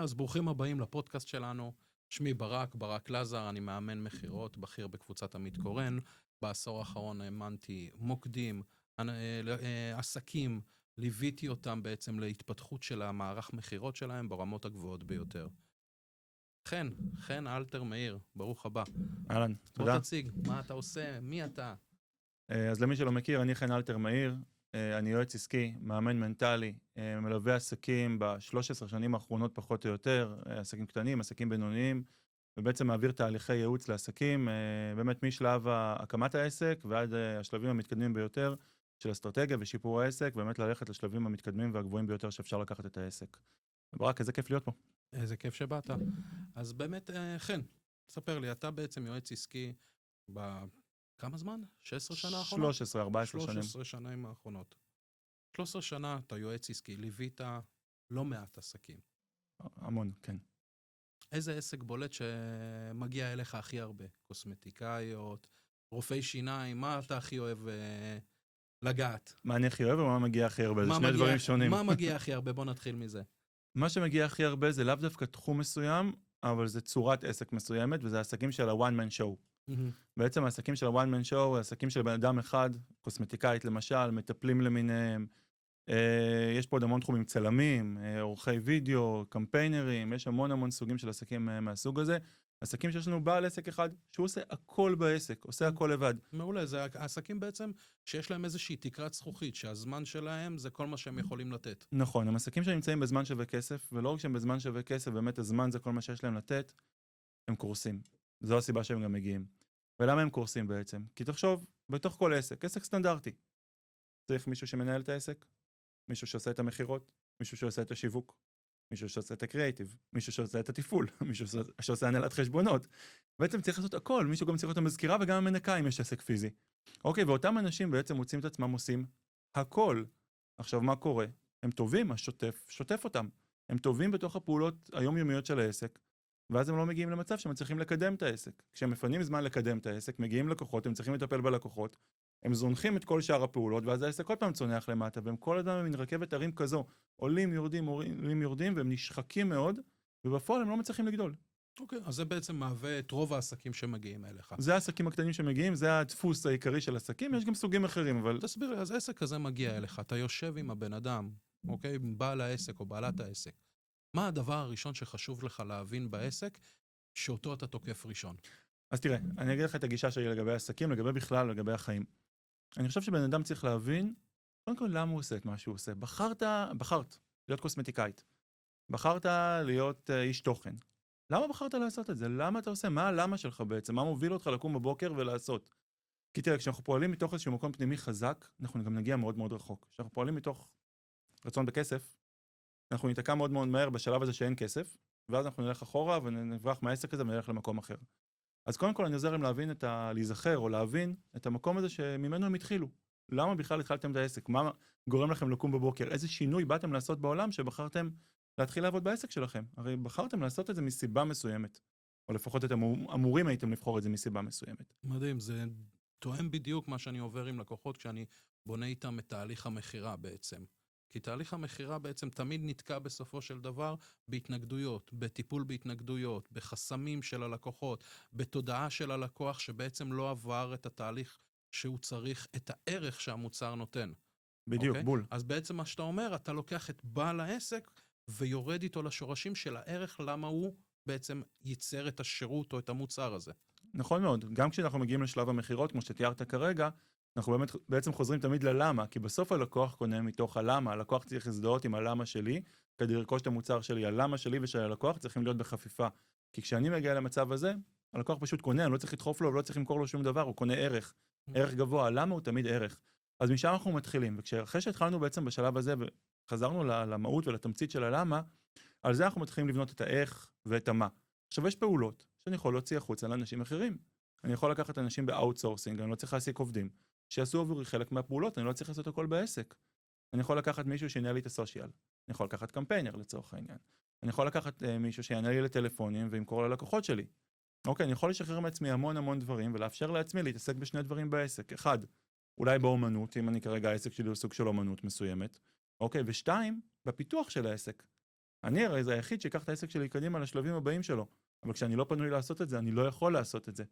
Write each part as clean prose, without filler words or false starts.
אז ברוכים הבאים לפודקאסט שלנו. שמי ברק לזר, אני מאמן מחירות, בכיר בקבוצת עמית קורן. בעשור האחרון האמנתי מוקדים, עסקים, ליוויתי אותם בעצם להתפתחות של המערך מחירות שלהם ברמות הגבוהות ביותר. חן אלתר מאיר, ברוך הבא. אהלן, תודה. בוא תציג, מה אתה עושה, מי אתה? אז למי שלא מכיר, אני חן אלתר מאיר, אני יועץ עסקי, מאמן מנטלי, מלווה עסקים ב-13 שנים האחרונות פחות או יותר, עסקים קטנים, עסקים בינוניים, ובעצם מעביר תהליכי ייעוץ לעסקים, באמת משלב הקמת העסק ועד השלבים המתקדמים ביותר של אסטרטגיה ושיפור העסק, באמת ללכת לשלבים המתקדמים והגבוהים ביותר שאפשר לקחת את העסק. ברק, איזה כיף להיות פה. איזה כיף שבאת. אז באמת, חן, ספר לי, אתה בעצם יועץ עסקי כמה זמן? 16 שנה האחרונות? 14 שנים. 13 שנים האחרונות. 13 שנה אתה יועץ עסקי, ליווית לא מעט עסקים. המון, כן. איזה עסק בולט שמגיע אליך הכי הרבה? קוסמטיקאיות, רופאי שיניים, מה אתה הכי אוהב לגעת? מה אני הכי אוהב ומה מגיע הכי הרבה? זה שני דברים שונים. מה מגיע הכי הרבה? בוא נתחיל מזה. מה שמגיע הכי הרבה זה לאו דווקא תחום מסוים, אבל זה צורת עסק מסוימת, וזה העסקים של ה-one man show. בעצם העסקים של ה-one man show, העסקים של בן אדם אחד, קוסמטיקאית למשל, מטפלים למיניהם, יש פה עוד המון תחומים, צלמים, עורכי וידאו, קמפיינרים, יש המון סוגים של עסקים מהסוג הזה. עסקים שיש לנו בעל עסק אחד, שהוא עושה הכל בעסק, עושה הכל לבד. מעולה, זה העסקים בעצם שיש להם איזושהי תקרת זכוכית, שהזמן שלהם זה כל מה שהם יכולים לתת. נכון, הם עסקים שנמצאים בזמן שווה כסף, ולא רק שהם בזמן שווה כסף, באמת הזמן זה כל מה שיש להם לתת, הם קורסים. זו הסיבה שהם גם מגיעים. ולמה הם קורסים בעצם? כי תחשוב, בתוך כל עסק, עסק סטנדרטי. צריך מישהו שמנהל את העסק, מישהו שעושה את המחירות, מישהו שעושה את השיווק, מישהו שעושה את הקריאיטיב, מישהו שעושה את התפעול, מישהו שעושה הנהלת חשבונות. בעצם צריך לעשות הכל, מישהו גם צריך להיות המזכירה וגם המנקה אם יש עסק פיזי. אוקיי, ואותם אנשים בעצם מוצאים את עצמם עושים הכל. עכשיו מה קורה? הם טובים, השוטף שוטף אותם. הם טובים בתוך הפעולות היומיומיות של העסק, ואז הם לא מגיעים למצב שהם צריכים לקדם את העסק. כשהם מפנים זמן לקדם את העסק, מגיעים לקוחות, הם צריכים לטפל בלקוחות, הם זונחים את כל שאר הפעולות, ואז העסק עוד פעם צונח למטה, והם כל אדם הם רכבת הרים כזו, עולים, יורדים, והם נשחקים מאוד, ובפועל הם לא מצליחים לגדול. אוקיי, אז זה בעצם מהווה את רוב העסקים שמגיעים אליך. זה העסקים הקטנים שמגיעים, זה הדפוס העיקרי של עסקים, יש גם סוגים אחרים, אבל... תסביר לי, אז עסק כזה מגיע אליך, אתה יושב עם הבן אדם, אוקיי, בעל העסק או בעלת העסק. מה הדבר הראשון שחשוב לך להבין בעסק, שאותו אתה תוקף ראשון? אז תראה, אני אגיד לך את הגישה שלי לגבי עסקים, לגבי בכלל, לגבי החיים. אני חושב שבן אדם צריך להבין, קודם כל למה הוא עושה את מה שהוא עושה. בחרת להיות קוסמטיקאית. בחרת להיות איש תוכן. למה בחרת לעשות את זה? למה אתה עושה? מה הלמה שלך בעצם? מה מוביל אותך לקום בבוקר ולעשות? כי תראה, כשאנחנו פועלים מתוך איזשהו מקום פנימי חזק, אנחנו גם נגיע מאוד רחוק. כשאנחנו פועלים מתוך רצון בכסף, אנחנו ניתקע מאוד מהר בשלב הזה שאין כסף, ואז אנחנו נלך אחורה ונברח מהעסק הזה ונלך למקום אחר. אז קודם כל אני עוזר להם להיזכר או להבין את המקום הזה שממנו הם התחילו. למה בכלל התחלתם את העסק? מה גורם לכם לקום בבוקר? איזה שינוי באתם לעשות בעולם שבחרתם להתחיל לעבוד בעסק שלכם? הרי בחרתם לעשות את זה מסיבה מסוימת. או לפחות אתם אמורים הייתם לבחור את זה מסיבה מסוימת. מדהים, זה תואם בדיוק מה שאני עובר עם לקוחות כשאני בונה איתם את תהליך המחירה בעצם. כי תהליך המחירה בעצם תמיד נתקע בסופו של דבר בהתנגדויות, בטיפול בהתנגדויות, בחסמים של הלקוחות, בתודעה של הלקוח שבעצם לא עבר את התהליך שהוא צריך את הערך שהמוצר נותן. בדיוק, בול. אז בעצם מה שאתה אומר, אתה לוקח את בעל העסק ויורד איתו לשורשים של הערך, למה הוא בעצם ייצר את השירות או את המוצר הזה. נכון מאוד. גם כשאנחנו מגיעים לשלב המחירות, כמו שתיארת כרגע, אנחנו בעצם חוזרים תמיד ללמה, כי בסוף הלקוח קונה מתוך הלמה, הלקוח צריך להזדהות עם הלמה שלי, כדי לרכוש את המוצר שלי, הלמה שלי ושל הלקוח צריכים להיות בחפיפה. כי כשאני מגיע למצב הזה, הלקוח פשוט קונה, אני לא צריך לדחוף לו ולא צריך למכור לו שום דבר, הוא קונה ערך, ערך גבוה, הלמה הוא תמיד ערך. אז משם אנחנו מתחילים, ואחרי שהתחלנו בעצם בשלב הזה, וחזרנו למהות ולתמצית של הלמה, על זה אנחנו מתחילים לבנות את האיך ואת המה. עכשיו יש פעולות שאני יכול להוציא החוצה לאנשים אחרים. אני יכול לקחת אנשים באוטסורסינג, אני לא צריך להעסיק עובדים. שיעשו עבורי חלק מהפעולות, אני לא צריך לעשות הכל בעסק. אני יכול לקחת מישהו שינהל לי את הסושיאל. אני יכול לקחת קמפיינר לצורך העניין. אני יכול לקחת מישהו שיענה לי לטלפונים וימכור ללקוחות שלי. אוקיי, אני יכול לשחרר מעצמי המון דברים ולאפשר לעצמי להתעסק בשני דברים בעסק. אחד, אולי באומנות, אם אני כרגע העסק שלי הוא סוג של אומנות מסוימת. אוקיי, ושתיים, בפיתוח של העסק. אני הרי זה היחיד שיקח את העסק שלי קדימה לשלבים הבאים שלו. אבל כשאני לא פנוי לעשות את זה, אני לא יכול לעשות את זה.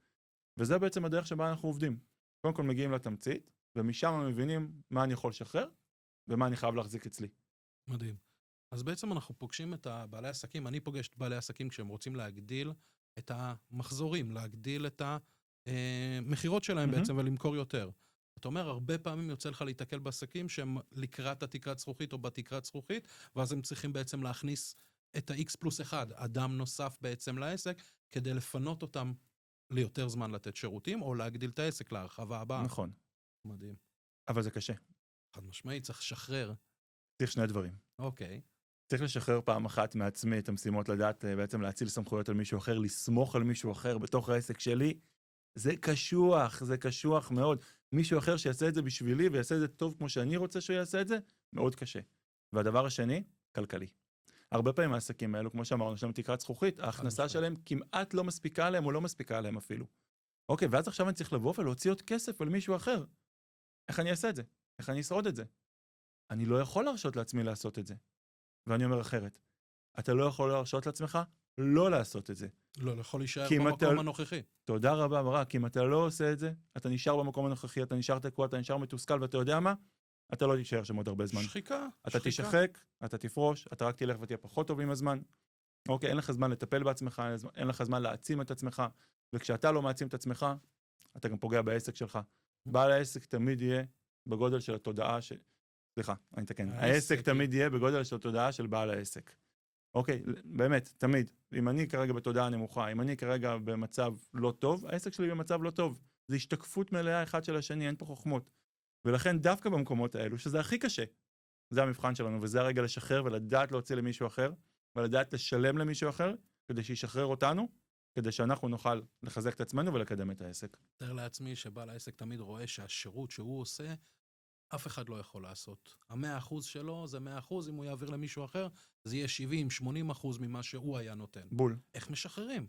וזה בעצם הדרך שבה אנחנו עובדים. קודם כל מגיעים לתמצית, ומשם מבינים מה אני יכול לשחרר, ומה אני חייב להחזיק אצלי. מדהים. אז בעצם אנחנו פוגשים את בעלי העסקים, אני פוגש את בעלי העסקים כשהם רוצים להגדיל את המחזורים, להגדיל את המחירות שלהם בעצם ולמכור יותר. אתה אומר, הרבה פעמים יוצא לך להתקל בעסקים שהם לקראת התקרת זכוכית או בתקרת זכוכית, ואז הם צריכים בעצם להכניס את ה-X פלוס 1, אדם נוסף בעצם לעסק, כדי לפנות אותם ליותר זמן לתת שירותים, או להגדיל את העסק להרחבה הבאה. נכון. מדהים. אבל זה קשה. חד משמעי, צריך לשחרר. צריך שני דברים. אוקיי. צריך לשחרר פעם אחת מעצמי את המשימות, לדעת בעצם להציל סמכויות על מישהו אחר, לסמוך על מישהו אחר בתוך העסק שלי. זה קשוח מאוד. מישהו אחר שיעשה את זה בשבילי ויעשה את זה טוב כמו שאני רוצה שהוא יעשה את זה, מאוד קשה. והדבר השני, כלכלי. הרבה פעמים העסקים האלו, כמו שאמרנו, יש להם תקרת זכוכית, ההכנסה שלהם כמעט לא מספיקה להם או לא מספיקה להם אפילו. אוקיי, ואז עכשיו אני צריך לבוא ולהוציא עוד כסף על מישהו אחר. איך אני אעשה את זה? איך אני אשרוד את זה? אני לא יכול להרשות לעצמי לעשות את זה. ואני אומר אחרת, אתה לא יכול להרשות לעצמך לא לעשות את זה. לא יכול להישאר במקום הנוכחי. תודה רבה, ברק. אם אתה לא עושה את זה, אתה נשאר במקום הנוכחי, אתה נשאר תקוע, אתה נשאר מתוסכל, ואתה יודע מה? אתה לא תישאר שם עוד הרבה זמן. שחיקה. אתה תשחק, אתה תפרוש, אתה רק תלך ותהיה פחות טוב עם הזמן. אוקיי, אין לך זמן לטפל בעצמך, אין לך זמן להעצים את עצמך, וכשאתה לא מעצים את עצמך, אתה גם פוגע בעסק שלך. בעל העסק תמיד יהיה בגודל של התודעה סליחה, אני אתקן. העסק תמיד יהיה בגודל של התודעה של בעל העסק. אוקיי, באמת, תמיד. אם אני כרגע בתודעה נמוכה, אם אני כרגע במצב לא טוב, העסק שלי במצב לא טוב. זה השתקפות מלאה אחד של השני, אין פה חוכמות. ולכן דווקא במקומות האלו, שזה הכי קשה, זה המבחן שלנו, וזה הרגע לשחרר ולדעת להוציא למישהו אחר, ולדעת לשלם למישהו אחר, כדי שישחרר אותנו, כדי שאנחנו נוכל לחזק את עצמנו ולקדם את העסק. תאר לעצמי שבעל העסק תמיד רואה שהשירות שהוא עושה, אף אחד לא יכול לעשות. 100% שלו זה 100%, אם הוא יעביר למישהו אחר, זה יהיה 70-80% ממה שהוא היה נותן. בול. איך משחררים?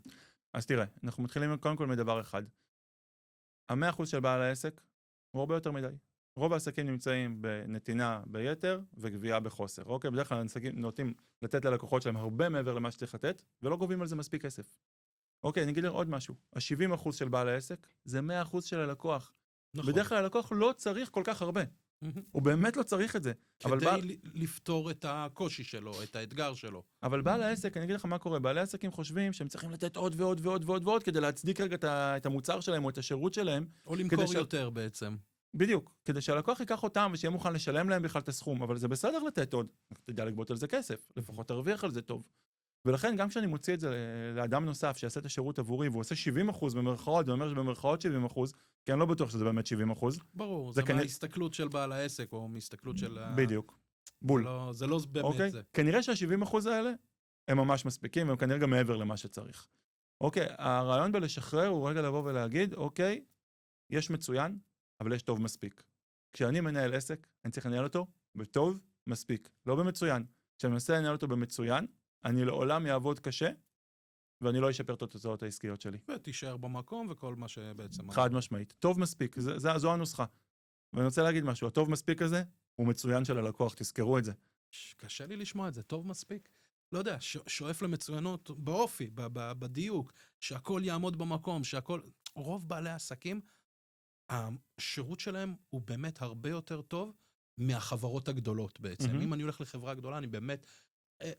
אז תראה, אנחנו מתחילים קודם כל מדבר אחד. 100% של בעל העסק הוא הרבה יותר מדי. רוב העסקים נמצאים בנתינה ביתר וגבייה בחוסר. אוקיי, בדרך כלל העסקים נוטים לתת ללקוחות שלהם הרבה מעבר למה שצריך לתת, ולא גובים על זה מספיק כסף. אוקיי, אני אגיד לך עוד משהו. ה-70% של בעל העסק זה 100% של הלקוח. נכון. בדרך כלל הלקוח לא צריך כל כך הרבה. הוא באמת לא צריך את זה. כדי לפתור את הקושי שלו, את האתגר שלו. אבל בעל העסק, אני אגיד לך מה קורה, בעלי העסקים חושבים שהם צריכים לתת עוד ועוד ועוד ועוד ועוד, כדי להצדיק רגע את המוצר שלהם או את השירות שלהם. או למכור יותר בעצם. בדיוק, כדי שהלקוח ייקח אותם ושיהיה מוכן לשלם להם בכלל את הסכום, אבל זה בסדר לתת עוד, תדע לגבות על זה כסף, לפחות תרוויח על זה טוב. ולכן גם כשאני מוציא את זה לאדם נוסף שיעשה את השירות עבורי, והוא עושה 70% במרכאות, ואומר שבמרכאות 70%, כי אני לא בטוח שזה באמת 70%. ברור, זה מההסתכלות של בעל העסק, או מהסתכלות של... בדיוק, בול. זה לא באמת זה. כנראה שה-70% האלה הם ממש מספיקים, והם כנראה גם מעבר למה שצריך. אוקיי, הרעיון בלשחרר הוא רגע לבוא ולהגיד, אוקיי, יש מצוין, אבל יש טוב מספיק. כשאני מנהל עסק, אני צריך לנהל אותו בטוב מספיק, לא במצוין. כשאני מנסה לנהל אותו במצוין, אני לעולם יעבוד קשה, ואני לא אשפר את התוצאות העסקיות שלי. ותישאר במקום וכל מה שבעצם... חד משמעית. טוב מספיק, זו הנוסחה. ואני רוצה להגיד משהו, הטוב מספיק הזה, הוא מצוין של הלקוח, תזכרו את זה. קשה לי לשמוע את זה, טוב מספיק. לא יודע, שואף למצוינות באופי, בדיוק, שהכל יעמוד במקום, שהכל... רוב בעלי העסקים, השירות שלהם הוא באמת הרבה יותר טוב מהחברות הגדולות בעצם. אם אני הולך לחברה גדולה, אני באמת...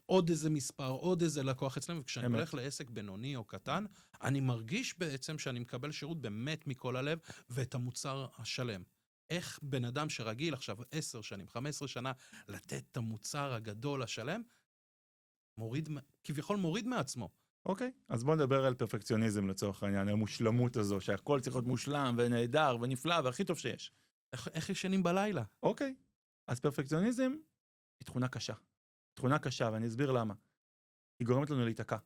עוד איזה מספר, עוד איזה לקוח אצלם, וכשאני הולך לעסק בינוני או קטן, אני מרגיש בעצם שאני מקבל שירות באמת מכל הלב, ואת המוצר השלם. איך בן אדם שרגיל עכשיו 10 שנים, 15 שנה, לתת את המוצר הגדול השלם, כביכול מוריד מעצמו. אוקיי, אז בוא נדבר על פרפקציוניזם לצורך העניין, על המושלמות הזו, שהכל צריך להיות מושלם ונהדר ונפלא והכי טוב שיש. איך ישנים בלילה? אוקיי, אז פרפקציוניזם היא תכונה קשה. תכונה קשה, ואני אסביר למה. היא גורמת לנו להיתקע.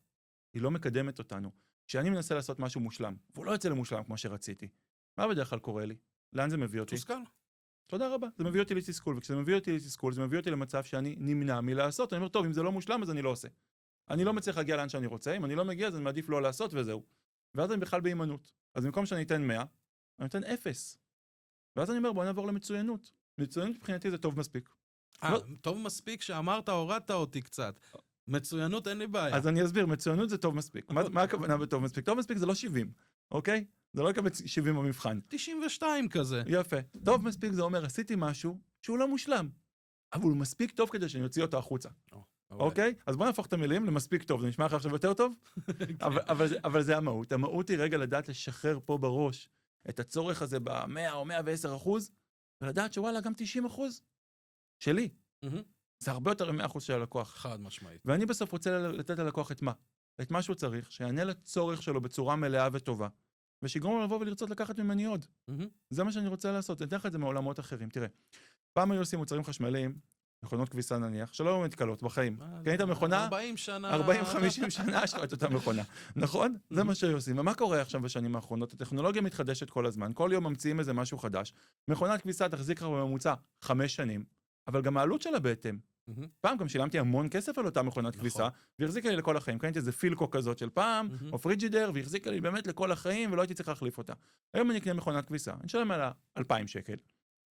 היא לא מקדמת אותנו. כשאני מנסה לעשות משהו מושלם, והוא לא יוצא למושלם כמו שרציתי, מה בדרך כלל קורה לי? לאן זה מביא אותי? תוסכל. תודה רבה. זה מביא אותי לתסכול, וכשזה מביא אותי לתסכול, זה מביא אותי למצב שאני נמנע מלעשות. אני אומר, טוב, אם זה לא מושלם, אז אני לא עושה. אני לא מצליח להגיע לאן שאני רוצה, אם אני לא מגיע, אז אני מעדיף לא לעשות וזהו. ואז אני בכלל בהימנעות. אז במקום שאני אתן 100, אני אתן 0. ואז אני אומר, בוא נעבור למצוינות. מצוינות מבחינתי זה טוב מספיק. טוב מספיק שאמרת, הורדת אותי קצת. מצוינות אין לי בעיה. אז אני אסביר, מצוינות זה טוב מספיק. מה הכוונה בטוב מספיק? טוב מספיק זה לא 70, אוקיי? זה לא יקבל 70 במבחן. 92 כזה. יפה. טוב מספיק זה אומר, עשיתי משהו שהוא לא מושלם, אבל הוא מספיק טוב כדי שאני אוציא אותו החוצה. אוקיי? אז בוא נהפוך את המילים למספיק טוב. זה נשמע לך עכשיו יותר טוב? אבל זה המהות. המהות היא רגע לדעת לשחרר פה בראש את הצורך הזה ב-100 או 110%, ולדעת שוואלה, גם 90% שלי. זה הרבה יותר מ-100% של הלקוח. חד משמעית. ואני בסוף רוצה לתת ללקוח את מה? את מה שהוא צריך, שיענה לצורך שלו בצורה מלאה וטובה, ושיגרום לו לבוא ולרצות לקחת ממני עוד. זה מה שאני רוצה לעשות. אני אתן לך את זה מעולמות אחרים. תראה, פעם היו עושים מוצרים חשמליים, מכונות כביסה נניח, שלא היו מתקלות בחיים. קנית מכונה? 40 שנה. 40-50 שנה יש לך את אותה מכונה. נכון? זה מה שהיו עושים. ומה קורה עכשיו בשנים האחרונות? הטכנולוגיה מתחדשת כל הזמן. כל יום ממציאים איזה משהו חדש. מכונת כביסה תחזיק לך בממוצע 5 שנים, אבל גם העלות שלה בהתאם. פעם גם שילמתי המון כסף על אותה מכונת כביסה, והחזיקה לי לכל החיים. קניתי איזה פילקו כזאת של פעם, או פריג'ידר, והחזיקה לי באמת לכל החיים, ולא הייתי צריך להחליף אותה. היום אני אקנה מכונת כביסה, אני אשלם עליה 2,000 שקל.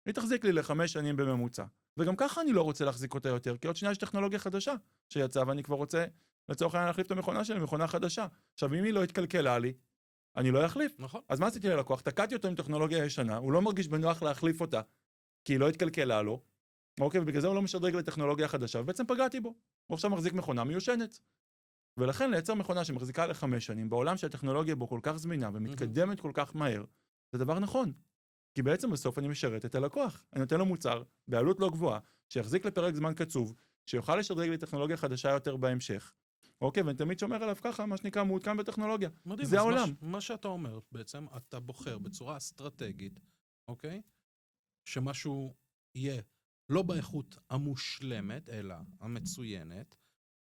היא תחזיק לי ל5 שנים בממוצע. וגם ככה אני לא רוצה להחזיק אותה יותר, כי עוד שנייה יש טכנולוגיה חדשה שיצאה, ואני כבר רוצה לצורך העניין להחליף את המכונה שלי למכונה חדשה. עכשיו, אם היא לא התקלקלה לי, אני לא אחליף. נכון. אז מה עשיתי ללקוח? תקעתי אותו עם טכנולוגיה ישנה, הוא לא מרגיש בנוח להחליף אותה, כי היא לא התקלקלה לו. אוקיי, ובגלל זה הוא לא משדרג לטכנולוגיה חדשה, ובעצם פגעתי בו. הוא עכשיו מחזיק מכונה מיושנת. ולכן לייצר מכונה שמחזיקה ל5 שנים, בעולם שהטכנולוגיה בו כל כך זמינה ומתקדמת כל כך מהר, זה דבר נכון. כי בעצם בסוף אני משרת את הלקוח. אני נותן לו מוצר בעלות לא גבוהה, שיחזיק לפרק זמן קצוב, שיוכל לשדרג לי טכנולוגיה חדשה יותר בהמשך. אוקיי, ואני תמיד שומר עליו ככה, מה שנקרא מעודכן בטכנולוגיה. מדהים, זה העולם. מה שאתה אומר, בעצם אתה בוחר בצורה אסטרטגית, אוקיי? שמשהו יהיה לא באיכות המושלמת, אלא המצוינת,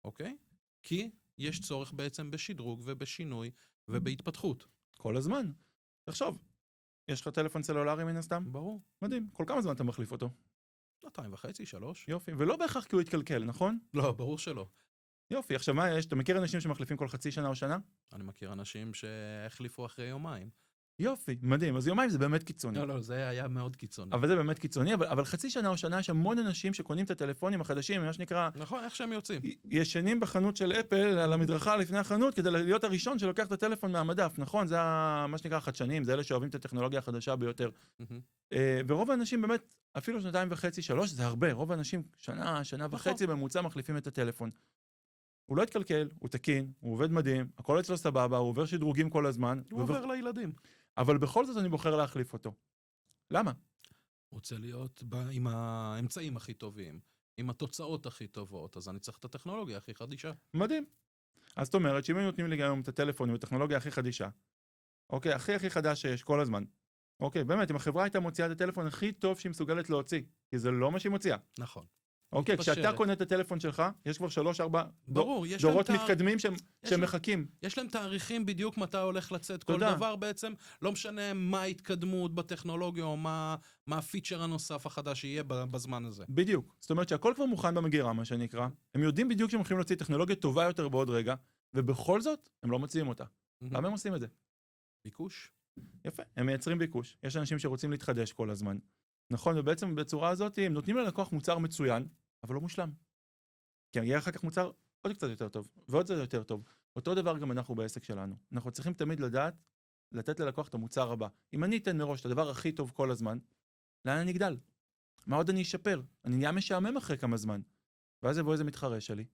אוקיי? כי יש צורך בעצם בשדרוג ובשינוי ובהתפתחות. כל הזמן. תחשוב, יש לך טלפון סלולרי מן הסתם? ברור. מדהים. כל כמה זמן אתה מחליף אותו? 2.5, 3. יופי. ולא בהכרח כי הוא יתקלקל, נכון? לא, ברור שלא. יופי. עכשיו מה יש? אתה מכיר אנשים שמחליפים כל חצי שנה או שנה? אני מכיר אנשים שהחליפו אחרי יומיים. יופי, מדהים. אז יומיים זה באמת קיצוני. לא, זה היה מאוד קיצוני. אבל זה באמת קיצוני, אבל חצי שנה או שנה יש המון אנשים שקונים את הטלפונים החדשים, מה שנקרא... נכון, איך שהם יוצאים. ישנים בחנות של אפל על המדרכה לפני החנות, כדי להיות הראשון שלוקח את הטלפון מהמדף, נכון? זה מה שנקרא חדשנים, זה אלה שאוהבים את הטכנולוגיה החדשה ביותר. ורוב האנשים באמת, אפילו 2.5, 3, זה הרבה. רוב האנשים שנה וחצי בממוצע מחליפים את הטלפון. הוא לא התקלקל, הוא תקין, הוא עובד מדהים, הכל אצלו סבבה, הוא עובר שדרוגים כל הזמן. הוא עובר לילדים. אבל בכל זאת אני בוחר להחליף אותו. למה? רוצה להיות עם האמצעים הכי טובים, עם התוצאות הכי טובות, אז אני צריך את הטכנולוגיה הכי חדישה. מדהים. אז זאת אומרת, שאם הם נותנים לי גם את הטלפון עם הטכנולוגיה הכי חדישה, אוקיי, הכי חדש שיש כל הזמן, אוקיי, באמת, אם החברה הייתה מוציאה את הטלפון הכי טוב שהיא מסוגלת להוציא, כי זה לא מה שהיא מוציאה. נכון. אוקיי, כשאתה קונה את הטלפון שלך, יש כבר 3-4 דורות מתקדמים שהם מחכים. יש להם תאריכים בדיוק מתי הולך לצאת כל דבר בעצם, לא משנה מה ההתקדמות בטכנולוגיה או מה הפיצ'ר הנוסף החדש שיהיה בזמן הזה. בדיוק, זאת אומרת שהכל כבר מוכן במגירה, מה שנקרא. הם יודעים בדיוק שהם הולכים להוציא טכנולוגיה טובה יותר בעוד רגע, ובכל זאת הם לא מוציאים אותה. למה הם עושים את זה? ביקוש. יפה, הם מייצרים ביקוש. יש אנשים שרוצים להתחדש כל הזמן. נכון, ובעצם בצורה הזאת הם נותנים ללקוח מוצר מצוין, אבל לא מושלם. כי יהיה אחר כך מוצר עוד קצת יותר טוב, ועוד קצת יותר טוב. אותו דבר גם אנחנו בעסק שלנו. אנחנו צריכים תמיד לדעת, לתת ללקוח את המוצר הבא. אם אני אתן מראש את הדבר הכי טוב כל הזמן, לאן אני אגדל? מה עוד אני אשפר? אני נהיה משעמם אחרי כמה זמן. ואז יבוא איזה מתחרה שלי,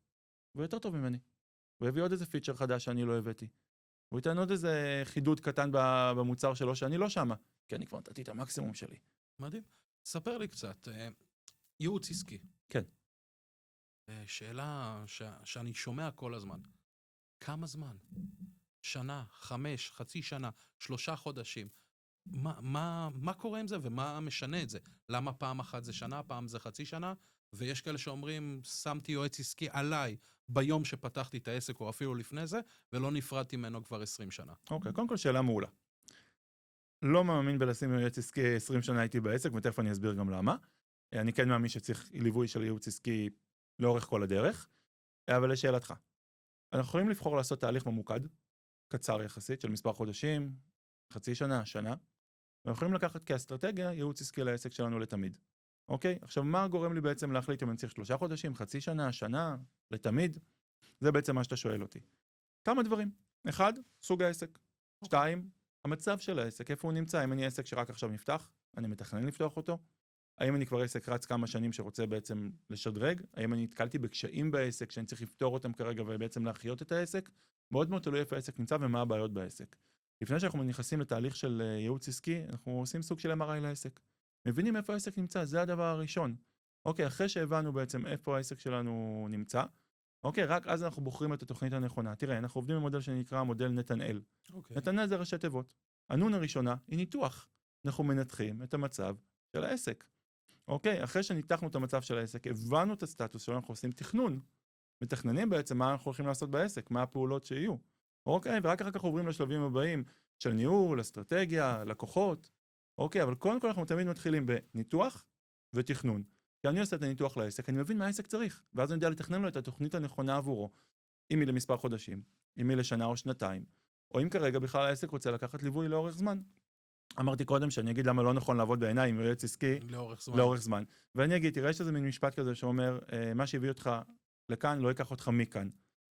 והוא יותר טוב ממני. הוא יביא עוד איזה פיצ'ר חדש שאני לא הבאתי. הוא ייתן עוד איזה חידוד קטן במוצר שלו שאני לא שמה, כי אני כבר נתתי את המקסימום שלי. מדהים. ספר לי קצת, ייעוץ עסקי. כן. שאלה שאני שומע כל הזמן. כמה זמן? שנה, 5, חצי שנה, 3 חודשים. מה קורה עם זה ומה משנה את זה? למה פעם אחת זה שנה, פעם זה חצי שנה? ויש כאלה שאומרים, שמתי יועץ עסקי עליי ביום שפתחתי את העסק או אפילו לפני זה, ולא נפרדתי ממנו כבר 20 שנה. אוקיי, קודם כל שאלה מעולה. לא מאמין בלשים יועץ עסקי 20 שנה הייתי בעסק, ותכף אני אסביר גם למה. אני כן מאמין שצריך ליווי של ייעוץ עסקי לאורך כל הדרך, אבל לשאלתך. אנחנו יכולים לבחור לעשות תהליך ממוקד, קצר יחסית, של מספר חודשים, חצי שנה, שנה, ואנחנו יכולים לקחת כאסטרטגיה ייעוץ עסקי לעסק שלנו לתמיד. אוקיי? עכשיו, מה גורם לי בעצם להחליט אם אני צריך 3 חודשים, חצי שנה, שנה, לתמיד? זה בעצם מה שאתה שואל אותי. כמה דברים. 1, סוג העסק. 2, המצב של העסק, איפה הוא נמצא. האם אני עסק שרק עכשיו נפתח? אני מתכנן לפתוח אותו? האם אני כבר עסק רץ כמה שנים שרוצה בעצם לשדרג? האם אני נתקלתי בקשיים בעסק שאני צריך לפתור אותם כרגע ובעצם להחיות את העסק? מאוד מאוד תלוי איפה העסק נמצא ומה הבעיות בעסק. לפני שאנחנו נכנסים לתהליך של ייעוץ עסקי, אנחנו עושים סוג של MRI לעסק. מבינים איפה העסק נמצא, זה הדבר הראשון. אוקיי, אחרי שהבנו בעצם איפה העסק שלנו נמצא, אוקיי, רק אז אנחנו בוחרים את התוכנית הנכונה. תראה, אנחנו עובדים במודל שנקרא מודל נתנאל. נתנאל זה ראשי תיבות. הנון הראשונה היא ניתוח. אנחנו מנתחים את המצב של העסק. אוקיי, אחרי שניתחנו את המצב של העסק, הבנו את הסטטוס שלנו, אנחנו עושים תכנון. מתכננים בעצם מה אנחנו הולכים לעשות בעסק, מה הפעולות שיהיו. אוקיי, ורק אחר כך עוברים לשלבים הבאים של ניהול, אסטרטגיה, לקוחות. אוקיי, אבל קודם כל אנחנו תמיד מתחילים בניתוח ותכנון. כי אני עושה את הניתוח לעסק, אני מבין מה העסק צריך, ואז אני יודע לתכנן לו את התוכנית הנכונה עבורו. אם היא למספר חודשים, אם היא לשנה או שנתיים, או אם כרגע בכלל העסק רוצה לקחת ליווי לאורך זמן. אמרתי קודם שאני אגיד למה לא נכון לעבוד בעיניים עם יועץ עסקי לאורך זמן. ואני אגיד, תראה שזה מין משפט כזה שאומר, מה שהביא אותך לכאן לא ייקח אותך מכאן.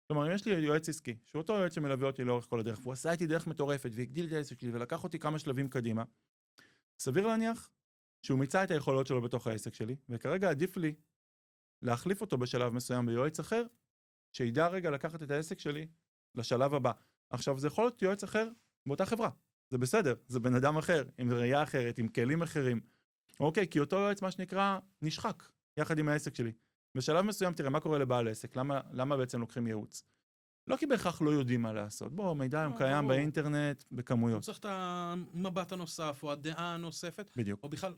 כלומר, אם יש לי יועץ עסקי, שהוא אותו יועץ שמלווה אותי לאורך כל הדרך, והוא עשה איתי דרך מטורפת והגדיל את העסק שלי ולקח אותי כמה שלבים קדימה, סביר להניח שהוא מיצה את היכולות שלו בתוך העסק שלי, וכרגע עדיף לי להחליף אותו בשלב מסוים ביועץ אחר, שידע רגע לקחת את העסק שלי לשלב הבא. עכשיו, זה יכול להיות יועץ אחר באותה חברה. זה בסדר, זה בן אדם אחר, עם ראייה אחרת, עם כלים אחרים. אוקיי, כי אותו יועץ, מה שנקרא, נשחק, יחד עם העסק שלי. בשלב מסוים, תראה, מה קורה לבעל העסק? למה בעצם לוקחים ייעוץ? לא כי בהכרח לא יודעים מה לעשות. בוא, מידע היום קיים באינטרנט, בכמויות. הוא צריך את המבט הנוסף, או הדעה הנוספת. בדיוק. או בכלל,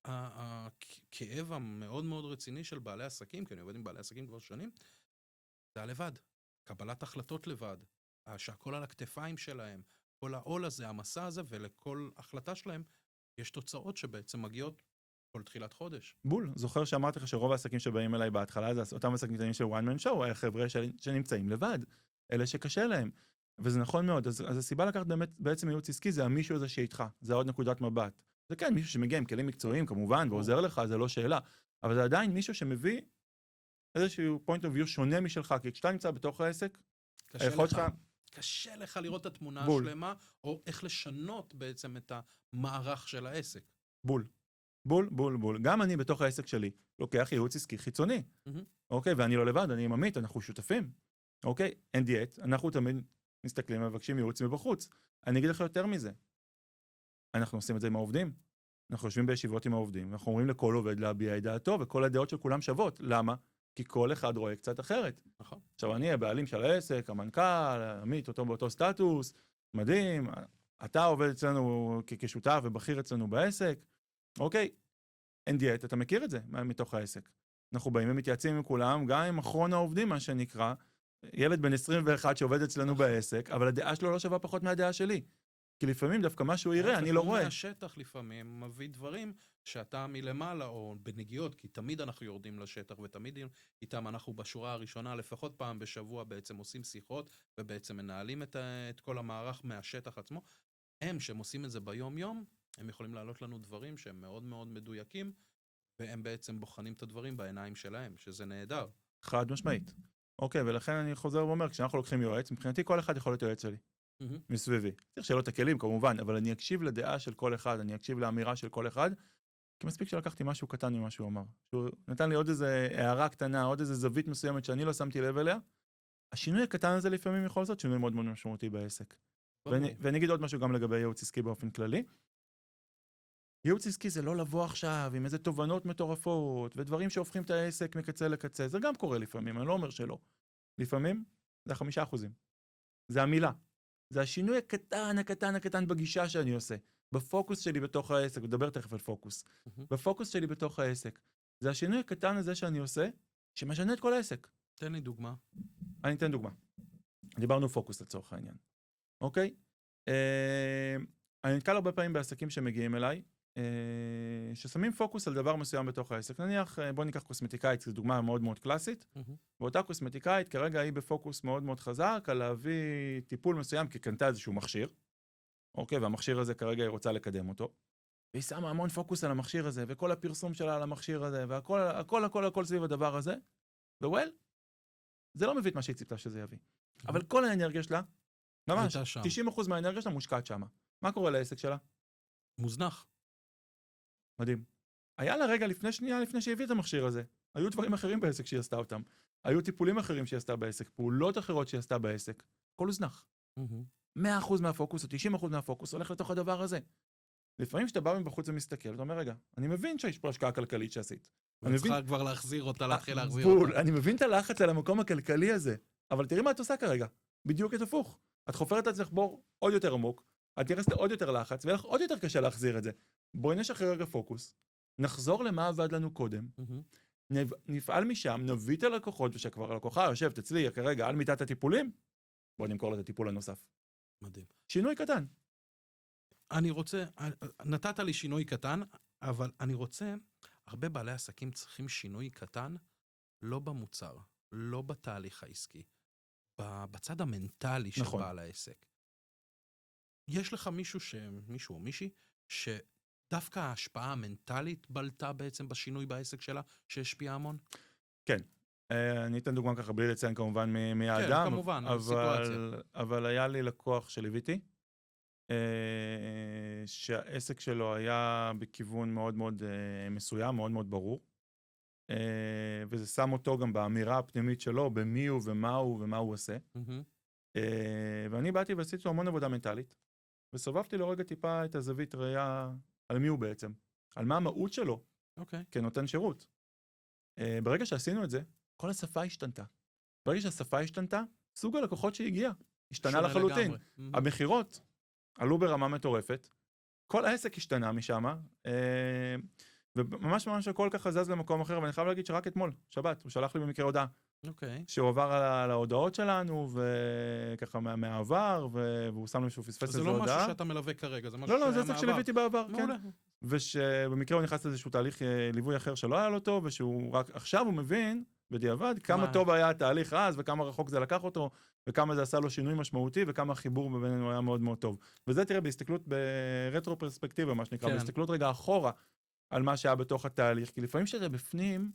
הכאב המאוד מאוד רציני של בעלי עסקים, כי אני עובד עם בעלי עסקים כבר שנים, זה הלבד. קבלת החלטות לבד. שהכל על הכתפיים שלהם. כל העול הזה, המסע הזה, ולכל החלטה שלהם, יש תוצאות שבעצם מגיעות כל תחילת חודש. בול, זוכר שאמרתי לך שרוב העסקים שבאים אליי בהתחלה, זה אותם עסקים קטנים של one man show, חבר'ה שנמצאים לבד, אלה שקשה להם. וזה נכון מאוד, אז הסיבה לקחת בעצם ייעוץ עסקי, זה המישהו הזה שאיתך, זה עוד נקודת מבט. זה כן, מישהו שמגיע עם כלים מקצועיים, כמובן, ועוזר לך, זה לא שאלה, אבל זה עדיין מישהו שמביא איזשהו point of view שונה משלך, כי כשאתה נמצא בתוך העסק, קשה לך לראות את התמונה השלמה, או איך לשנות בעצם את המערך של העסק. בול. גם אני בתוך העסק שלי לוקח ייעוץ עסקי חיצוני. אוקיי, ואני לא לבד, אני עם עמית, אנחנו שותפים. אוקיי, אין דיאט, אנחנו תמיד מסתכלים ומבקשים ייעוץ מבחוץ. אני אגיד לך יותר מזה. אנחנו עושים את זה עם העובדים. אנחנו יושבים בישיבות עם העובדים, אנחנו אומרים לכל עובד להביע את דעתו, וכל הדעות של כולם שוות. למה? כי כל אחד רואה קצת אחרת. נכון. עכשיו, אני הבעלים של העסק, המנכ"ל, עמית, אותו באותו סטטוס, מדהים, אתה עובד אצלנו כשותף ובכיר אצלנו בעסק, אוקיי, אין דיאט, אתה מכיר את זה מתוך העסק. אנחנו באים ומתייעצים עם כולם, גם עם אחרון העובדים, מה שנקרא, ילד בן 21 שעובד אצלנו בעסק, אבל הדעה שלו לא שווה פחות מהדעה שלי. כי לפעמים דווקא מה שהוא יראה, אני לא רואה. מהשטח לפעמים מביא דברים שאתה מלמעלה או בנגיעות, כי תמיד אנחנו יורדים לשטח, ותמיד איתם אנחנו בשורה הראשונה, לפחות פעם בשבוע בעצם עושים שיחות, ובעצם מנהלים את כל המערך מהשטח עצמו. הם שהם עושים את זה ביום יום, הם יכולים להעלות לנו דברים שהם מאוד מאוד מדויקים, והם בעצם בוחנים את הדברים בעיניים שלהם, שזה נהדר. חד משמעית. אוקיי, ולכן אני חוזר ואומר, כשאנחנו לוקחים יועץ, מבחינתי כל אחד יכול להיות יועץ שלי. מסביבי. צריך שיהיה לו את הכלים כמובן, אבל אני אקשיב לדעה של כל אחד, אני אקשיב לאמירה של כל אחד, כי מספיק שלקחתי משהו קטן ממה שהוא אמר. שהוא נתן לי עוד איזה הערה קטנה, עוד איזה זווית מסוימת שאני לא שמתי לב אליה. השינוי הקטן הזה לפעמים יכול להיות שינוי מאוד מאוד משמעותי בעסק. ואני אגיד עוד משהו גם לגבי ייעוץ עסקי באופן כללי. ייעוץ עסקי זה לא לבוא עכשיו עם איזה תובנות מטורפות, ודברים שהופכים את העסק מקצה לקצה. זה גם קורה לפעמים, אני לא אומר שלא. לפעמים זה 5%. זה המילה. זה השינוי הקטן בגישה שאני עושה. בפוקוס שלי בתוך העסק, מדבר תכף על פוקוס. בפוקוס שלי בתוך העסק. זה השינוי הקטן הזה שאני עושה, שמשנה את כל העסק. תן לי דוגמה. אני אתן דוגמה. דיברנו פוקוס לצורך העניין. אוקיי? אני נתקל הרבה פעמים בעסקים שמגיעים אליי, ששמים פוקוס על דבר מסוים בתוך העסק. נניח, בוא ניקח קוסמטיקאית, זו דוגמה מאוד מאוד קלאסית. ואותה קוסמטיקאית כרגע היא בפוקוס מאוד מאוד חזק על להביא טיפול מסוים, כי קנתה איזשהו מכשיר. אוקיי, והמכשיר הזה כרגע היא רוצה לקדם אותו. והיא שמה המון פוקוס על המכשיר הזה, וכל הפרסום שלה על המכשיר הזה, והכל סביב הדבר הזה. וויל, זה לא מביא את מה שהיא ציפתה שזה יביא. אבל כל האנרגיה שלה, ממש, הייתה שם. 90% מהאנרגיה שלה מושקעת שם. מה קורה לעסק שלה? מוזנח. מדהים. היה לה רגע שנייה לפני שהיא הביאה את המכשיר הזה. היו דברים אחרים בעסק שהיא עשתה אותם. היו טיפולים אחרים שהיא עשתה בעסק, פעולות אחרות שהיא עשתה בעסק. הכל הוזנח. 100% מהפוקוס או 90% מהפוקוס הולך לתוך הדבר הזה. לפעמים כשאתה בא מבחוץ ומסתכל, אתה אומר, רגע, אני מבין שיש פה השקעה כלכלית שעשית. אני צריכה כבר להחזיר אותה, להתחיל להחזיר בול, אותה. אני מבין את הלחץ על המקום הכלכלי הזה, אבל תראי מה את עושה כרגע. בדיוק את הפוך. את חופרת את עצמך בור עוד יותר עמוק, את נכנסת לעוד יותר לחץ, ויהיה לך עוד יותר קשה להחזיר את זה. בואי נשחרר רגע פוקוס, נחזור למה עבד לנו קודם, נפעל משם, נביא את הלקוחות, ושכבר הלקוחה יושבת אצלי כרגע על מיטת הטיפולים, בואי נמכור לה את הטיפול הנוסף. מדהים. שינוי קטן. אני רוצה, נתת לי שינוי קטן, אבל אני רוצה, הרבה בעלי עסקים צריכים שינוי קטן, לא במוצר, לא בתהליך העסקי, בצד המנטלי של נכון. בעל העסק. יש לך מישהו או מישהי, שדווקא ההשפעה המנטלית בלטה בעצם בשינוי בעסק שלה, שהשפיע המון? כן. אני אתן דוגמה ככה, בלי לציין כמובן מי האדם, כן, כמובן, סיטואציה. אבל היה לי לקוח שליוויתי, שהעסק שלו היה בכיוון מאוד מאוד מסוים, מאוד מאוד ברור, וזה שם אותו גם באמירה הפנימית שלו, במי הוא ומה הוא ומה הוא עושה. ואני באתי ועשיתי לו המון עבודה מנטלית, וסובבתי לו רגע טיפה את הזווית ראייה על מי הוא בעצם, על מה המהות שלו, כנותן שירות. ברגע שעשינו את זה, כל השפה השתנתה. ברגע שהשפה השתנתה, סוג הלקוחות שהגיע, השתנה לחלוטין. המחירות עלו ברמה מטורפת, כל העסק השתנה משם, וממש ממש הכל ככה זז למקום אחר, ואני חייב להגיד שרק אתמול, שבת, הוא שלח לי במקרה הודעה. שהוא עבר על ההודעות שלנו, וככה מהעבר, והוא שם לי שהוא פספס איזו הודעה. זה לא משהו שאתה מלווה כרגע, זה משהו שהיה לא, מהעבר. זה עסק שליוויתי בעבר, כן. ושבמקרה הוא נכנס לאיזשהו תהליך ליווי אחר שלא היה לו טוב, ושהוא רק עכשיו הוא מבין, בדיעבד, כמה טוב היה התהליך אז, וכמה רחוק זה לקח אותו, וכמה זה עשה לו שינוי משמעותי, וכמה החיבור בינינו היה מאוד מאוד טוב. וזה תראה בהסתכלות ברטרו פרספקטיבה, מה שנקרא, בהסתכלות רגע אחורה, על מה שהיה בתוך התהליך, כי לפעמים שאתה בפנים,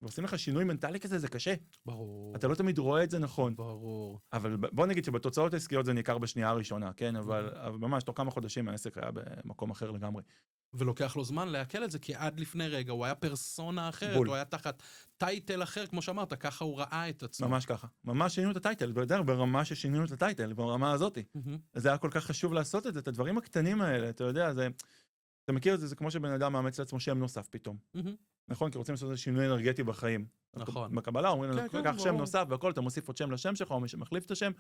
ועושים לך שינוי מנטלי כזה, זה קשה. ברור. אתה לא תמיד רואה את זה נכון. ברור. אבל בוא נגיד שבתוצאות העסקיות זה ניכר בשנייה הראשונה, כן? אבל ממש תוך כמה חודשים העסק היה במקום אחר לגמרי. ולוקח לו זמן להקל את זה, כי עד לפני רגע הוא היה פרסונה אחרת, הוא היה תחת טייטל אחר, כמו שאמרת, ככה הוא ראה את עצמו. ממש ככה. ממש שינינו את הטייטל, ברמה ששינינו את הטייטל, ברמה הזאת. זה היה כל כך חשוב לעשות את זה, את הדברים הקטנים האלה, אתה יודע, אתה מכיר את זה, זה כמו שבן אדם מאמץ לעצמו שם נוסף פתאום. נכון? כי רוצים לעשות איזה שינוי אנרגטי בחיים. נכון. בקבלה אומרים לנו, קח שם נוסף והכל, אתה מוסיף עוד שם לשם שלך, או מחליף את השם,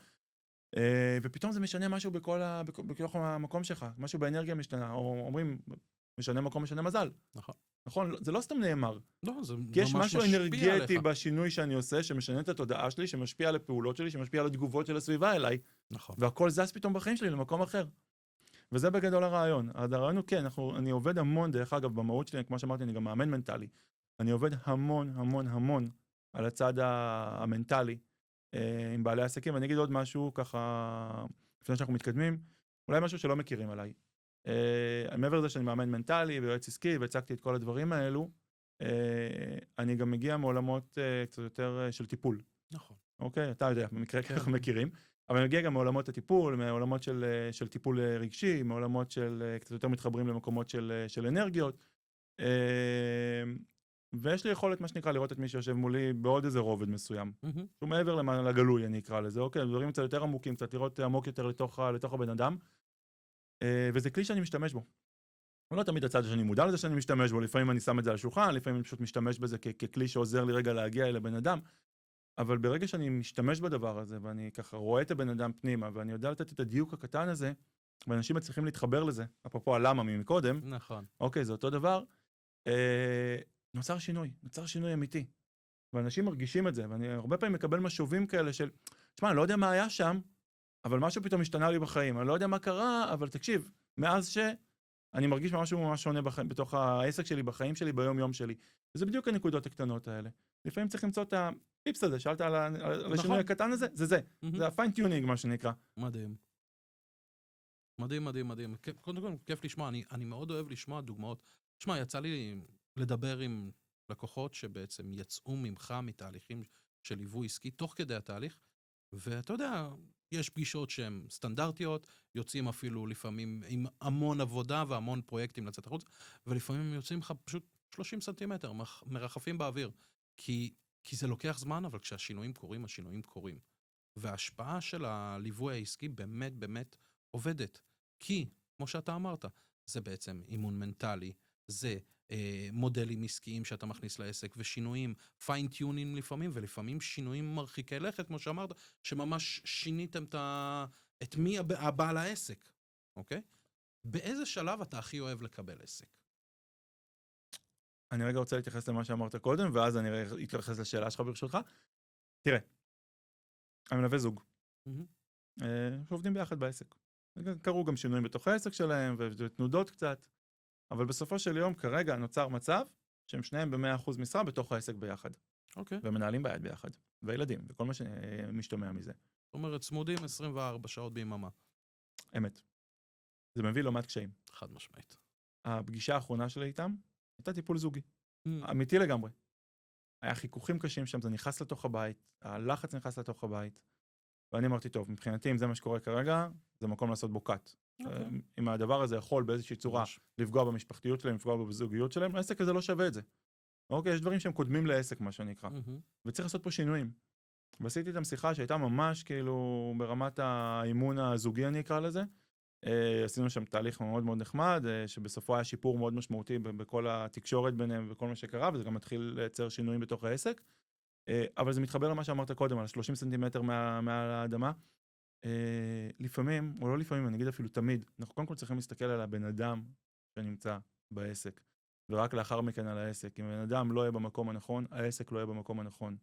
ופתאום זה משנה משהו בכל המקום שלך, משהו באנרגיה משתנה, או אומרים, משנה מקום, משנה מזל. נכון? זה לא סתם נאמר. לא, זה ממש כי יש משהו משפיע עליך. אנרגטי בשינוי שאני עושה, שמשנה את התודעה שלי, שמשפיע על הפעולות שלי, שמשפיע על התגובות של הסביבה אליי, והכל זז פתאום בחיים שלי למקום אחר. וזה בגדול הרעיון. הרעיון הוא כן, אני עובד המון, דרך אגב, במהות שלי, כמו שאמרתי, אני גם מאמן מנטלי. אני עובד המון, המון, המון על הצד המנטלי עם בעלי עסקים. ואני אגיד עוד משהו, ככה, לפני שאנחנו מתקדמים, אולי משהו שלא מכירים עליי. מעבר לזה שאני מאמן מנטלי ויועץ עסקי, והצגתי את כל הדברים האלו, אני גם מגיע מעולמות קצת יותר של טיפול. נכון. אוקיי? אתה יודע, במקרה ככה מכירים. אבל אני מגיע גם מעולמות הטיפול, מעולמות של טיפול רגשי, מעולמות של קצת יותר מתחברים למקומות של אנרגיות. ויש לי יכולת, מה שנקרא, לראות את מי שיושב מולי בעוד איזה רובד מסוים. שהוא מעבר לגלוי, אני אקרא לזה, אוקיי? דברים קצת יותר עמוקים, קצת לראות עמוק יותר לתוך הבן אדם. וזה כלי שאני משתמש בו. לא תמיד הצד שאני מודע לזה שאני משתמש בו, לפעמים אני שם את זה על השולחן, לפעמים אני פשוט משתמש בזה ככלי שעוזר לי רגע להגיע אל הבן אדם. אבל ברגע שאני משתמש בדבר הזה, ואני ככה רואה את הבן אדם פנימה, ואני יודע לתת את הדיוק הקטן הזה, ואנשים מצליחים להתחבר לזה, אפרופו הלמה מקודם, נכון. אוקיי, זה אותו דבר, נוצר שינוי אמיתי. ואנשים מרגישים את זה, ואני הרבה פעמים מקבל משובים כאלה של, תשמע, אני לא יודע מה היה שם, אבל משהו פתאום השתנה לי בחיים, אני לא יודע מה קרה, אבל תקשיב, מאז שאני מרגיש משהו ממש שונה בתוך העסק שלי, בחיים שלי, ביום יום שלי. וזה בדיוק הנקודות הקטנות האלה. לפעמים צריך למצוא את הטיפס הזה, שאלת על השינוי הקטן הזה, זה. זה הפיין-טיונינג, מה שנקרא. מדהים. מדהים, מדהים, מדהים. קודם כל, כיף לשמוע, אני מאוד אוהב לשמוע דוגמאות. תשמע, יצא לי לדבר עם לקוחות שבעצם יצאו ממך מתהליכים של ליווי עסקי תוך כדי התהליך, ואתה יודע, יש פגישות שהן סטנדרטיות, יוצאים אפילו לפעמים עם המון עבודה והמון פרויקטים לצאת החוץ, ולפעמים הם יוצאים לך פשוט 30 סנטימטר, מרחפים באוויר. כי זה לוקח זמן, אבל כשהשינויים קורים, השינויים קורים. וההשפעה של הליווי העסקי באמת באמת עובדת. כי, כמו שאתה אמרת, זה בעצם אימון מנטלי, זה מודלים עסקיים שאתה מכניס לעסק, ושינויים, פיינטיונים לפעמים, ולפעמים שינויים מרחיקי לכת, כמו שאמרת, שממש שיניתם את מי הבעל העסק, אוקיי? באיזה שלב אתה הכי אוהב לקבל עסק? אני רגע רוצה להתייחס למה שאמרת קודם, ואז אני אתייחס לשאלה שלך ברשותך. תראה, אני מלווה זוג, שעובדים ביחד בעסק. קרו גם שינויים בתוך העסק שלהם, ותנודות קצת, אבל בסופו של יום כרגע נוצר מצב שהם שניהם ב100% משרה בתוך העסק ביחד. אוקיי. ומנהלים ביד ביחד, וילדים, וכל מה שמשתמע מזה. זאת אומרת, צמודים 24 שעות ביממה. אמת. זה מביא לא מעט קשיים. חד משמעית. הפגישה האחרונה שלי איתם הייתה טיפול זוגי. אמיתי לגמרי. היה חיכוכים קשים שם, זה נכנס לתוך הבית, הלחץ נכנס לתוך הבית, ואני אמרתי, טוב, מבחינתי, אם זה מה שקורה כרגע, זה מקום לעשות בו קאט. אם הדבר הזה יכול באיזושהי צורה לפגוע במשפחתיות שלהם, לפגוע בזוגיות שלהם, העסק הזה לא שווה את זה. אוקיי, יש דברים שהם קודמים לעסק, מה שנקרא. וצריך לעשות פה שינויים. ועשיתי איתם שיחה שהייתה ממש כאילו ברמת האימון הזוגי, אני אקרא לזה. עשינו שם תהליך מאוד מאוד נחמד, שבסופו היה שיפור מאוד משמעותי בכל התקשורת ביניהם וכל מה שקרה, וזה גם מתחיל לייצר שינויים בתוך העסק. אבל זה מתחבר למה שאמרת קודם, על 30 סנטימטר מעל האדמה. לפעמים, או לא לפעמים, אני אגיד אפילו תמיד, אנחנו קודם כל צריכים להסתכל על הבן אדם שנמצא בעסק, ורק לאחר מכן על העסק. אם הבן אדם לא יהיה במקום הנכון, העסק לא יהיה במקום הנכון.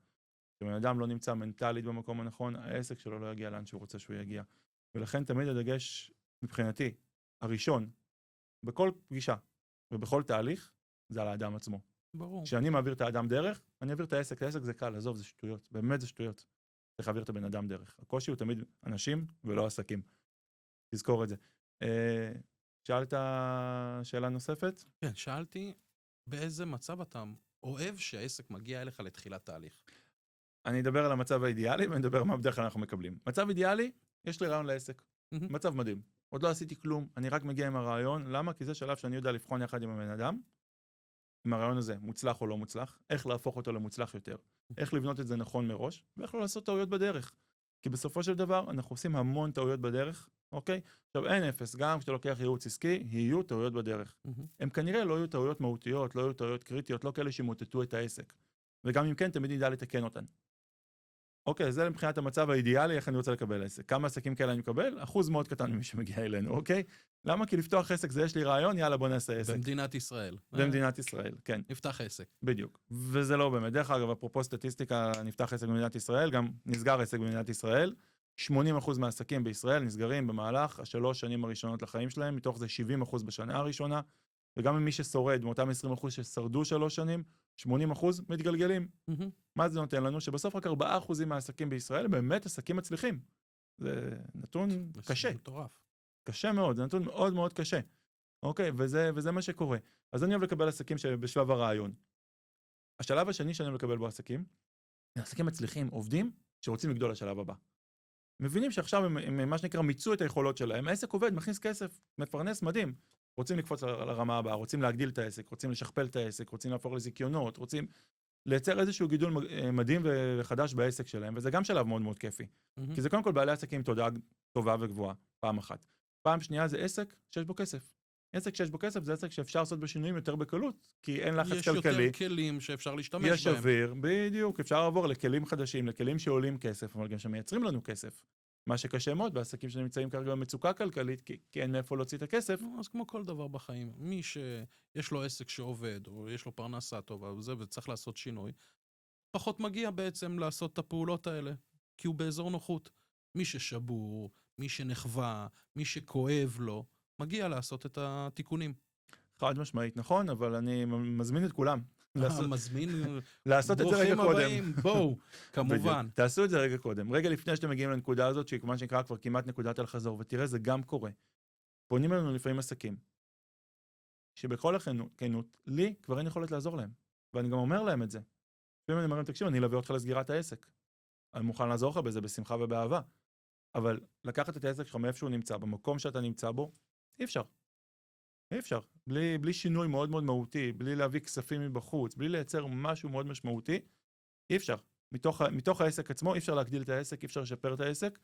אם הבן אדם לא נמצא מנטלית במקום הנכון, העסק שלו לא יגיע לאן שהוא רוצה שהוא יגיע. ולכן תמיד הדגש מבחינתי, הראשון, בכל פגישה ובכל תהליך, זה על האדם עצמו. ברור. כשאני מעביר את האדם דרך, אני אעביר את העסק. העסק זה קל, עזוב, זה שטויות. באמת זה שטויות. צריך להעביר את הבן אדם דרך. הקושי הוא תמיד אנשים ולא עסקים. תזכור את זה. שאלת שאלה נוספת? כן, שאלתי, באיזה מצב אתה אוהב שהעסק מגיע אליך לתחילת תהליך? אני אדבר על המצב האידיאלי, ואני אדבר מה בדרך כלל אנחנו מקבלים. מצב אידיאלי, יש לי רעיון לעסק. מצב מדהים. עוד לא עשיתי כלום, אני רק מגיע עם הרעיון. למה? כי זה שלב שאני יודע לבחון יחד עם הבן אדם, אם הרעיון הזה מוצלח או לא מוצלח, איך להפוך אותו למוצלח יותר, איך לבנות את זה נכון מראש, ואיך לא לעשות טעויות בדרך. כי בסופו של דבר, אנחנו עושים המון טעויות בדרך, אוקיי? עכשיו, אין אפס, גם כשאתה לוקח ייעוץ עסקי, יהיו טעויות בדרך. הם כנראה לא יהיו טעויות מהותיות, לא יהיו טעויות קריטיות, לא כאלה שמוטטו את העסק. וגם אם כן, תמיד נדע לתקן אותן. אוקיי, זה מבחינת המצב האידיאלי, איך אני רוצה לקבל עסק. כמה עסקים כאלה אני מקבל? אחוז מאוד קטן ממי שמגיע אלינו, אוקיי? למה? כי לפתוח עסק זה יש לי רעיון, יאללה בוא נעשה עסק. במדינת ישראל. במדינת ישראל, כן. נפתח עסק. בדיוק. וזה לא באמת. דרך אגב, אפרופו סטטיסטיקה, נפתח עסק במדינת ישראל, גם נסגר עסק במדינת ישראל. 80% מהעסקים בישראל נסגרים במהלך 3 שנים הראשונות לחיים שלהם, מתוך זה 70% בשנה הראשונה, וגם מי ששורד, מאותם 20% ששרדו 3 שנים, 80% מתגלגלים. מה זה נותן לנו? שבסוף רק 4% מהעסקים בישראל באמת עסקים מצליחים. זה נתון קשה. מטורף. קשה מאוד, זה נתון מאוד מאוד קשה. אוקיי, וזה מה שקורה. אז אני אוהב לקבל עסקים שבשלב הרעיון. השלב השני שאני אוהב לקבל בו עסקים, עסקים מצליחים, עובדים, שרוצים לגדול לשלב הבא. מבינים שעכשיו הם מה שנקרא מיצו את היכולות שלהם, העסק עובד, מכניס כסף, מפרנס מדהים. רוצים לקפוץ לרמה הבאה, רוצים להגדיל את העסק, רוצים לשכפל את העסק, רוצים להפוך לזיקיונות, רוצים לייצר איזשהו גידול מדהים וחדש בעסק שלהם, וזה גם שלב מאוד מאוד כיפי. כי זה קודם כל בעלי עסקים תודעה טובה וגבוהה, פעם אחת. פעם שנייה זה עסק שיש בו כסף. עסק שיש בו כסף זה עסק שאפשר לעשות בשינויים יותר בקלות, כי אין לחץ כלכלי. יש יותר כלים שאפשר להשתמש בהם. יש אוויר, בדיוק, אפשר לעבור לכלים חדשים, לכלים שעולים כסף, אבל גם שמייצרים לנו כסף. מה שקשה מאוד בעסקים שנמצאים כרגע במצוקה כלכלית, כי אין מאיפה להוציא את הכסף. אז כמו כל דבר בחיים, מי שיש לו עסק שעובד, או יש לו פרנסה טובה, וצריך לעשות שינוי, פחות מגיע בעצם לעשות את הפעולות האלה, כי הוא באזור נוחות. מי ששבור, מי שנחווה, מי שכואב לו, מגיע לעשות את התיקונים. חד משמעית, נכון, אבל אני מזמין את כולם. מזמין, לעשות את זה רגע קודם. ברוכים הבאים, בואו, כמובן. תעשו את זה רגע קודם. רגע לפני שאתם מגיעים לנקודה הזאת, שהיא כמו שנקרא כבר כמעט נקודת אל חזור, ותראה, זה גם קורה. פונים אלינו לפעמים עסקים, שבכל הכנות, לי כבר אין יכולת לעזור להם. ואני גם אומר להם את זה. לפעמים אני אומר, תקשיב, אני אלווה אותך לסגירת העסק. אני מוכן לעזור לך בזה בשמחה ובאהבה. אבל לקחת את העסק שלך מאיפה שהוא נמצא, במקום שאתה נמצא בו, אי אפשר. אי אפשר. בלי שינוי מאוד מאוד מהותי, בלי להביא כספים מבחוץ, בלי לייצר משהו מאוד משמעותי, אי אפשר. מתוך העסק עצמו, אי אפשר להגדיל את העסק, אי אפשר לשפר את העסק.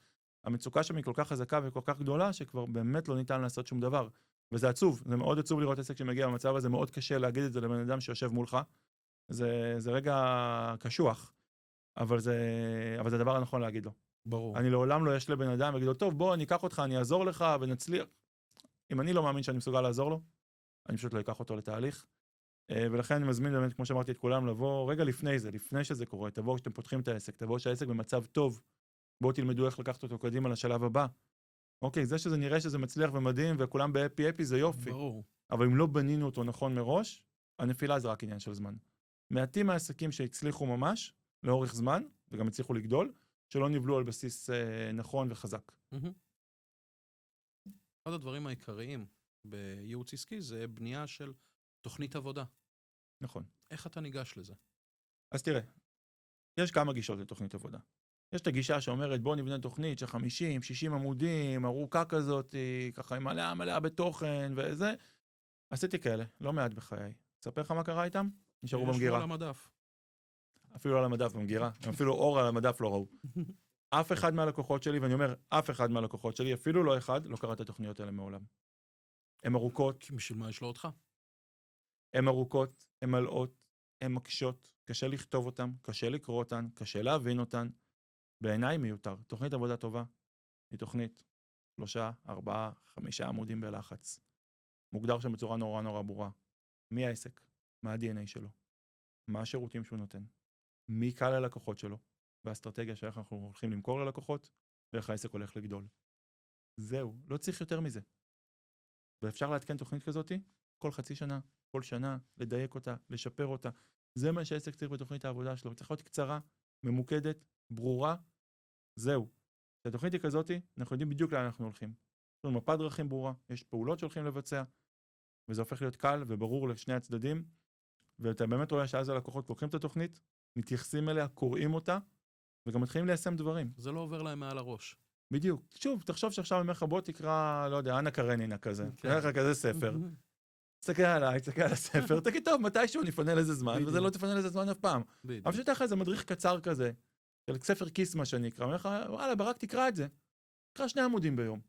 המצוקה שם היא כל כך חזקה וכל כך גדולה, שכבר באמת לא ניתן לעשות שום דבר. וזה עצוב, זה מאוד עצוב לראות עסק שמגיע במצב הזה, מאוד קשה להגיד את זה לבן אדם שיושב מולך. זה רגע קשוח, אבל זה הדבר הנכון להגיד לו. ברור. אני לעולם לא יש לבן אדם ויגיד לו, טוב, בוא, אני אקח אותך, אני אעזור לך ונצליח. אם אני לא מאמין שאני מסוגל לעזור לו, אני פשוט לא אקח אותו לתהליך. ולכן אני מזמין באמת, כמו שאמרתי, את כולם לבוא רגע לפני זה, לפני שזה קורה, תבואו כשאתם פותחים את העסק, תבואו שהעסק במצב טוב, בואו תלמדו איך לקחת אותו קדימה לשלב הבא. אוקיי, זה שזה נראה שזה מצליח ומדהים וכולם בהפי זה יופי. ברור. אבל אם לא בנינו אותו נכון מראש, הנפילה זה רק עניין של זמן. מעטים העסקים שהצליחו ממש, לאורך זמן, וגם הצליחו לגדול, שלא נבלו על בסיס נכון וחזק. אחד הדברים העיקריים בייעוץ עסקי זה בנייה של תוכנית עבודה. נכון. איך אתה ניגש לזה? אז תראה, יש כמה גישות לתוכנית עבודה. יש את הגישה שאומרת, בוא נבנה תוכנית של 50, 60 עמודים, ארוכה כזאת, ככה עם מלאה בתוכן וזה. עשיתי כאלה, לא מעט בחיי. תספר לך מה קרה איתם? נשארו במגירה. ישבו על המדף. אפילו על המדף במגירה, אפילו אור על המדף לא ראו. אף אחד מהלקוחות שלי, ואני אומר, אף אחד מהלקוחות שלי, אפילו לא אחד, לא קרא את התוכניות האלה מעולם. הן ארוכות. בשביל מה יש לו אותך? הן ארוכות, הן מלאות, הן מקשות, קשה לכתוב אותן, קשה לקרוא אותן, קשה להבין אותן. בעיניי מיותר. תוכנית עבודה טובה היא תוכנית 3, 4, 5 עמודים בלחץ. מוגדר שם בצורה נורא ברורה. מי העסק? מה ה-DNA שלו? מה השירותים שהוא נותן? מי קל ללקוחות שלו? והאסטרטגיה שאיך אנחנו הולכים למכור ללקוחות, ואיך העסק הולך לגדול. זהו, לא צריך יותר מזה. ואפשר להתקן תוכנית כזאת כל חצי שנה, כל שנה, לדייק אותה, לשפר אותה. זה מה שהעסק צריך בתוכנית העבודה שלו. צריך להיות קצרה, ממוקדת, ברורה. זהו. כשהתוכנית היא כזאת, אנחנו יודעים בדיוק לאן אנחנו הולכים. יש לנו מפת דרכים ברורה, יש פעולות שהולכים לבצע, וזה הופך להיות קל וברור לשני הצדדים, ואתה באמת רואה שאז הלקוחות לוקחים את התוכנית, מתייחסים אליה, קוראים אותה, וגם מתחילים ליישם דברים. זה לא עובר להם מעל הראש. בדיוק. שוב, תחשוב שעכשיו אני אומר לך, בוא תקרא, לא יודע, אנה קרנינה כזה. תראה לך כזה ספר. תסתכל עליי, תסתכל על הספר, תגיד, טוב, מתישהו נפנה לזה זמן, וזה לא תפנה לזה זמן אף פעם. אבל פשוט לך איזה מדריך קצר כזה, של ספר כיס מה שאני אקרא, אומר לך, וואלה, ברק תקרא את זה. תקרא 2 עמודים ביום.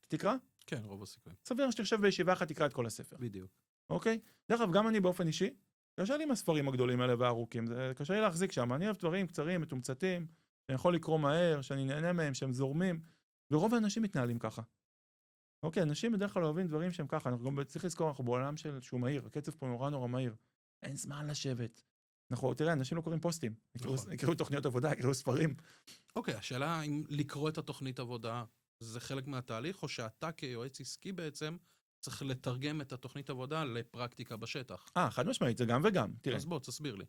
תקרא? כן, רוב הסיכויים. סביר שתחשב בישיבה אחת, תקרא את כל הספר. בדיוק. אוקיי? דרך אגב, גם אני באופן אישי, קשה לי עם הספרים הגדולים האלה והארוכים, זה קשה לי להחזיק שם. אני אוהב דברים קצרים, מתומצתים, שאני יכול לקרוא מהר, שאני נהנה מהם, שהם זורמים, ורוב האנשים מתנהלים ככה. אוקיי, אנשים בדרך כלל אוהבים דברים שהם ככה, אנחנו גם צריך לזכור, אנחנו בעולם שהוא מהיר, הקצב פה נורא מהיר. אין זמן לשבת. תראה, אנשים לא קוראים פוסטים, יקראו תוכניות עבודה, יקראו ספרים. אוקיי, השאלה אם לקרוא את התוכנית עבודה זה חלק מהתהליך, או שאתה כיועץ עסקי בעצם צריך לתרגם את התוכנית עבודה לפרקטיקה בשטח. חד משמעית, זה גם וגם. תראה. אז בוא, תסביר לי.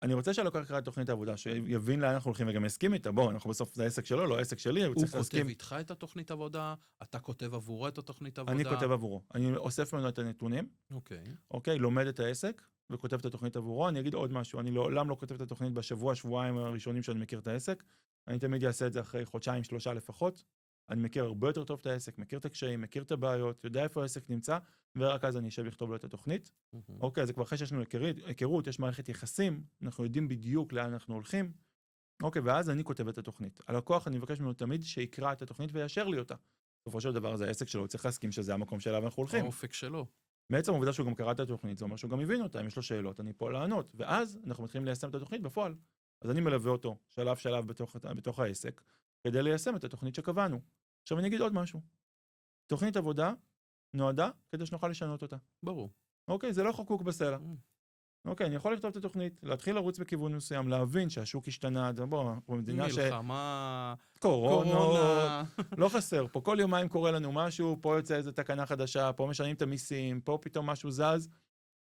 אני רוצה שהלקוח יקרא את תוכנית העבודה, שיבין לאן אנחנו הולכים וגם יסכים איתה. בוא, אנחנו בסוף, זה העסק שלו, לא העסק שלי, הוא כותב איתך את התוכנית עבודה, אתה כותב עבורו את התוכנית עבודה. אני כותב עבורו. אני אוסף ממנו את הנתונים. אוקיי, לומד את העסק וכותב את התוכנית עבורו. אני אגיד עוד משהו, אני לעולם לא כותב את התוכנית שבועיים הראשונים שאני מכיר את העסק. אני תמיד אעשה את זה אחרי 2-3 לפחות. אני מכיר הרבה יותר טוב את העסק, מכיר את הקשיים, מכיר את הבעיות, יודע איפה העסק נמצא, ורק אז אני אשב לכתוב לו את התוכנית. אוקיי, זה כבר אחרי שיש לנו היכרות, יש מערכת יחסים, אנחנו יודעים בדיוק לאן אנחנו הולכים. אוקיי, ואז אני כותב את התוכנית. הלקוח, אני מבקש ממנו תמיד שיקרא את התוכנית ויאשר לי אותה. בסופו של דבר זה העסק שלו, הוא צריך להסכים שזה המקום שאליו אנחנו הולכים. האופק שלו. בעצם העובדה שהוא גם קרא את התוכנית, זה אומר שהוא גם הבין אותה, אם יש לו שאלות, אני פה לענות, ואז אנחנו מתחילים ליישם את התוכנית בפועל. אז אני מלווה אותו שלב בתוך העסק, כדי ליישם את התוכנית שקבענו. עכשיו אני אגיד עוד משהו. תוכנית עבודה נועדה כדי שנוכל לשנות אותה. ברור. אוקיי, זה לא חקוק בסלע. אוקיי, אני יכול לכתוב את התוכנית, להתחיל לרוץ בכיוון מסוים, להבין שהשוק השתנה, בוא, אנחנו במדינה מלחמה, קורונה, לא חסר, פה כל יומיים קורה לנו משהו, פה יוצא איזו תקנה חדשה, פה משנים את המיסים, פה פתאום משהו זז,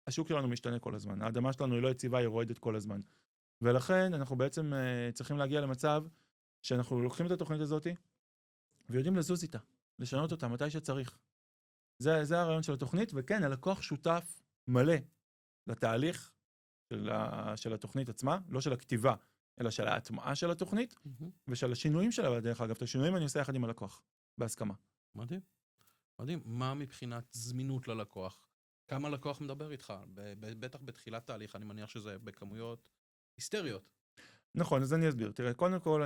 השוק שלנו משתנה כל הזמן, האדמה שלנו היא לא יציבה, היא רועדת כל הזמן. ולכן אנחנו בעצם צריכים להגיע למצב שאנחנו לוקחים את התוכנית הזאת, ויודעים לזוז איתה, לשנות אותה מתי שצריך. זה הרעיון של התוכנית, וכן, הלקוח שותף מלא לתהליך, של התוכנית עצמה, לא של הכתיבה, אלא של ההטמעה של התוכנית, ושל השינויים שלה, דרך אגב. את השינויים אני עושה יחד עם הלקוח, בהסכמה. מדהים. מדהים. מה מבחינת זמינות ללקוח? כמה לקוח מדבר איתך? בטח בתחילת תהליך, אני מניח שזה בכמויות היסטריות. נכון, אז אני אסביר. תראה, קודם כל,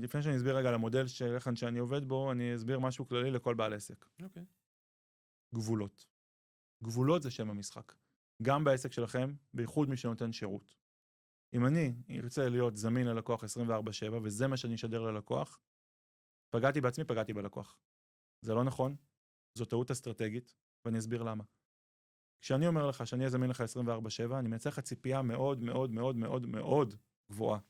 לפני שאני אסביר רגע על המודל שאני עובד בו, אני אסביר משהו כללי לכל בעל עסק. אוקיי. גבולות. גבולות זה שם המשחק. גם בעסק שלכם, בייחוד מי שנותן שירות. אם אני ארצה להיות זמין ללקוח 24/7, וזה מה שאני אשדר ללקוח, פגעתי בעצמי, פגעתי בלקוח. זה לא נכון, זו טעות אסטרטגית, ואני אסביר למה. כשאני אומר לך שאני אהיה זמין לך 24/7, אני מייצר לך ציפייה מאוד מאוד מאוד מאוד מאוד גבוהה.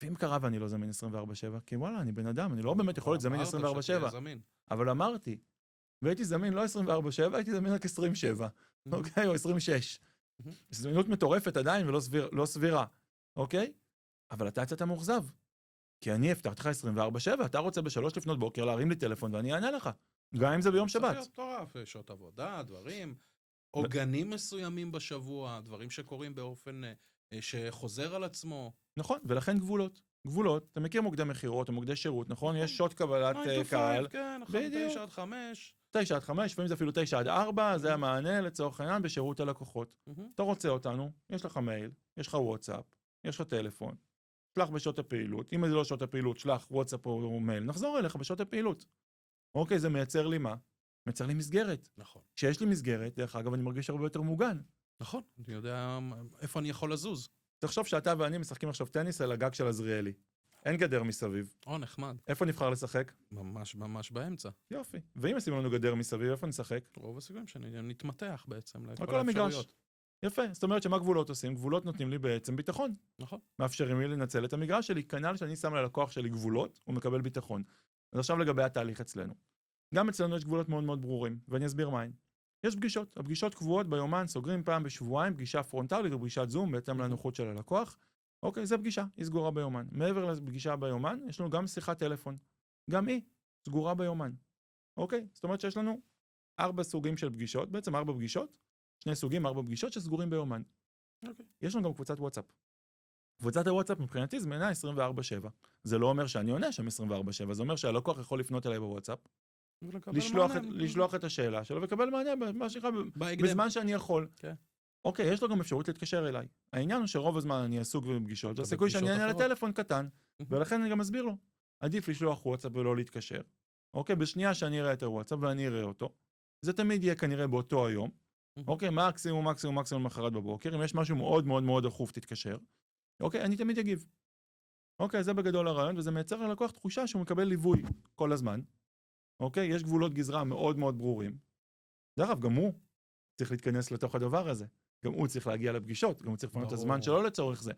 ואם קרה ואני לא זמין 24/7, כי וואלה, אני בן אדם, אני לא באמת יכול להיות זמין 24/7. אבל אמרתי, והייתי זמין לא 24/7, הייתי זמין רק 27, אוקיי? או 26. זמינות מטורפת עדיין ולא סבירה, אוקיי? אבל אתה יצאת מאוכזב. כי אני הבטחתי לך 24/7, אתה רוצה ב3 לפנות בוקר להרים לי טלפון ואני אענה לך. גם אם זה ביום שבת. זה מטורף, שעות עבודה, דברים, עוגנים מסוימים בשבוע, דברים שקורים באופן שחוזר על עצמו. נכון, ולכן גבולות. גבולות, אתה מכיר מוקדי מחירות או מוקדי שירות, נכון? יש שעות קבלת קהל. כן, 9-5. 9-5, לפעמים זה אפילו 9-4, זה המענה לצורך העניין בשירות הלקוחות. אתה רוצה אותנו, יש לך מייל, יש לך וואטסאפ, יש לך טלפון, שלח בשעות הפעילות. אם זה לא שעות הפעילות, שלח וואטסאפ או מייל, נחזור אליך בשעות הפעילות. אוקיי, זה מייצר לי מה? מייצר לי מסגרת. נכון. כשיש לי מסגרת, דרך אגב, אני מרגיש הרבה יותר מוגן. נכון, אני יודע איפה אני יכול לזוז. תחשוב שאתה ואני משחקים עכשיו טניס על הגג של עזריאלי. אין גדר מסביב. נחמד. איפה נבחר לשחק? ממש באמצע. יופי. ואם עשינו לנו גדר מסביב, איפה נשחק? רוב הסיכויים שנתמתח בעצם על כל המגרש. יפה. זאת אומרת שמה גבולות עושים? גבולות נותנים לי בעצם ביטחון. נכון. מאפשרים לי לנצל את המגרש שלי, כנ"ל שאני שם ללקוח שלי גבולות, הוא מקבל ביטחון. אז עכשיו לגבי התהליך אצלנו. גם אצלנו יש גבולות מאוד מאוד ברורים, ואני אסביר מהן. יש פגישות. הפגישות קבועות ביומן, סוגרים פעם בשבועיים, פגישה פרונטלית או פגישת זום, בהתאם לנוחות של הלקוח. אוקיי, זה פגישה, היא סגורה ביומן. מעבר לפגישה ביומן, יש לנו גם שיחת טלפון. גם היא סגורה ביומן. אוקיי? זאת אומרת שיש לנו 4 סוגים של פגישות, בעצם 4 פגישות, 2 סוגים, 4 פגישות שסגורים ביומן. אוקיי. יש לנו גם קבוצת וואטסאפ. קבוצת הוואטסאפ מבחינתי זמינה 24/7. זה לא אומר שאני עונה שם 24/7, זה אומר שהלקוח יכול לפנות אליי בוואטסאפ, לשלוח את השאלה שלו וקבל מענה בזמן שאני יכול. אוקיי, יש לו גם אפשרות להתקשר אליי. העניין הוא שרוב הזמן אני עסוק בפגישות, והסיכוי שאני אענה לטלפון קטן, ולכן אני גם אסביר לו. עדיף לשלוח וואטסאפ ולא להתקשר. אוקיי, בשנייה שאני אראה את הוואטסאפ ואני אראה אותו, זה תמיד יהיה כנראה באותו היום. אוקיי, מקסימום מחרת בבוקר. אם יש משהו מאוד מאוד מאוד דחוף, תתקשר. אוקיי, אני תמיד אגיב. אוקיי, זה בגדול הרעיון, וזה מייצר ללקוח תחושה שהוא מקבל ליווי כל הזמן. אוקיי, יש גבולות גזרה מאוד מאוד ברורים. דרך אגב, גם הוא צריך להתכנס לתוך הדבר הזה. גם הוא צריך להגיע לפגישות, גם הוא צריך לפנות את הזמן שלו לצורך זה.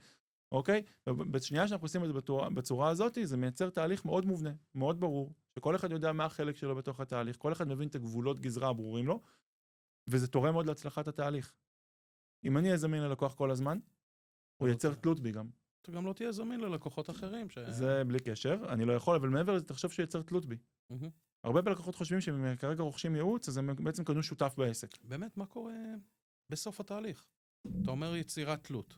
אוקיי? בשנייה שאנחנו עושים את זה בצורה הזאת, זה מייצר תהליך מאוד מובנה, מאוד ברור, שכל אחד יודע מה החלק שלו בתוך התהליך, כל אחד מבין את הגבולות גזרה הברורים לו, וזה תורם מאוד להצלחת התהליך. אם אני אהיה זמין ללקוח כל הזמן, הוא ייצר תלות בי גם. אתה גם לא תהיה זמין ללקוחות אחרים. זה בלי קשר, אני לא יכול, אבל מעבר לזה תחשוב שייצר תלות בי. הרבה לקוחות חושבים שהם כרגע רוכשים ייעוץ, אז הם בעצם קנו שותף בעסק. באמת, מה קורה בסוף התהליך? אתה אומר יצירת תלות.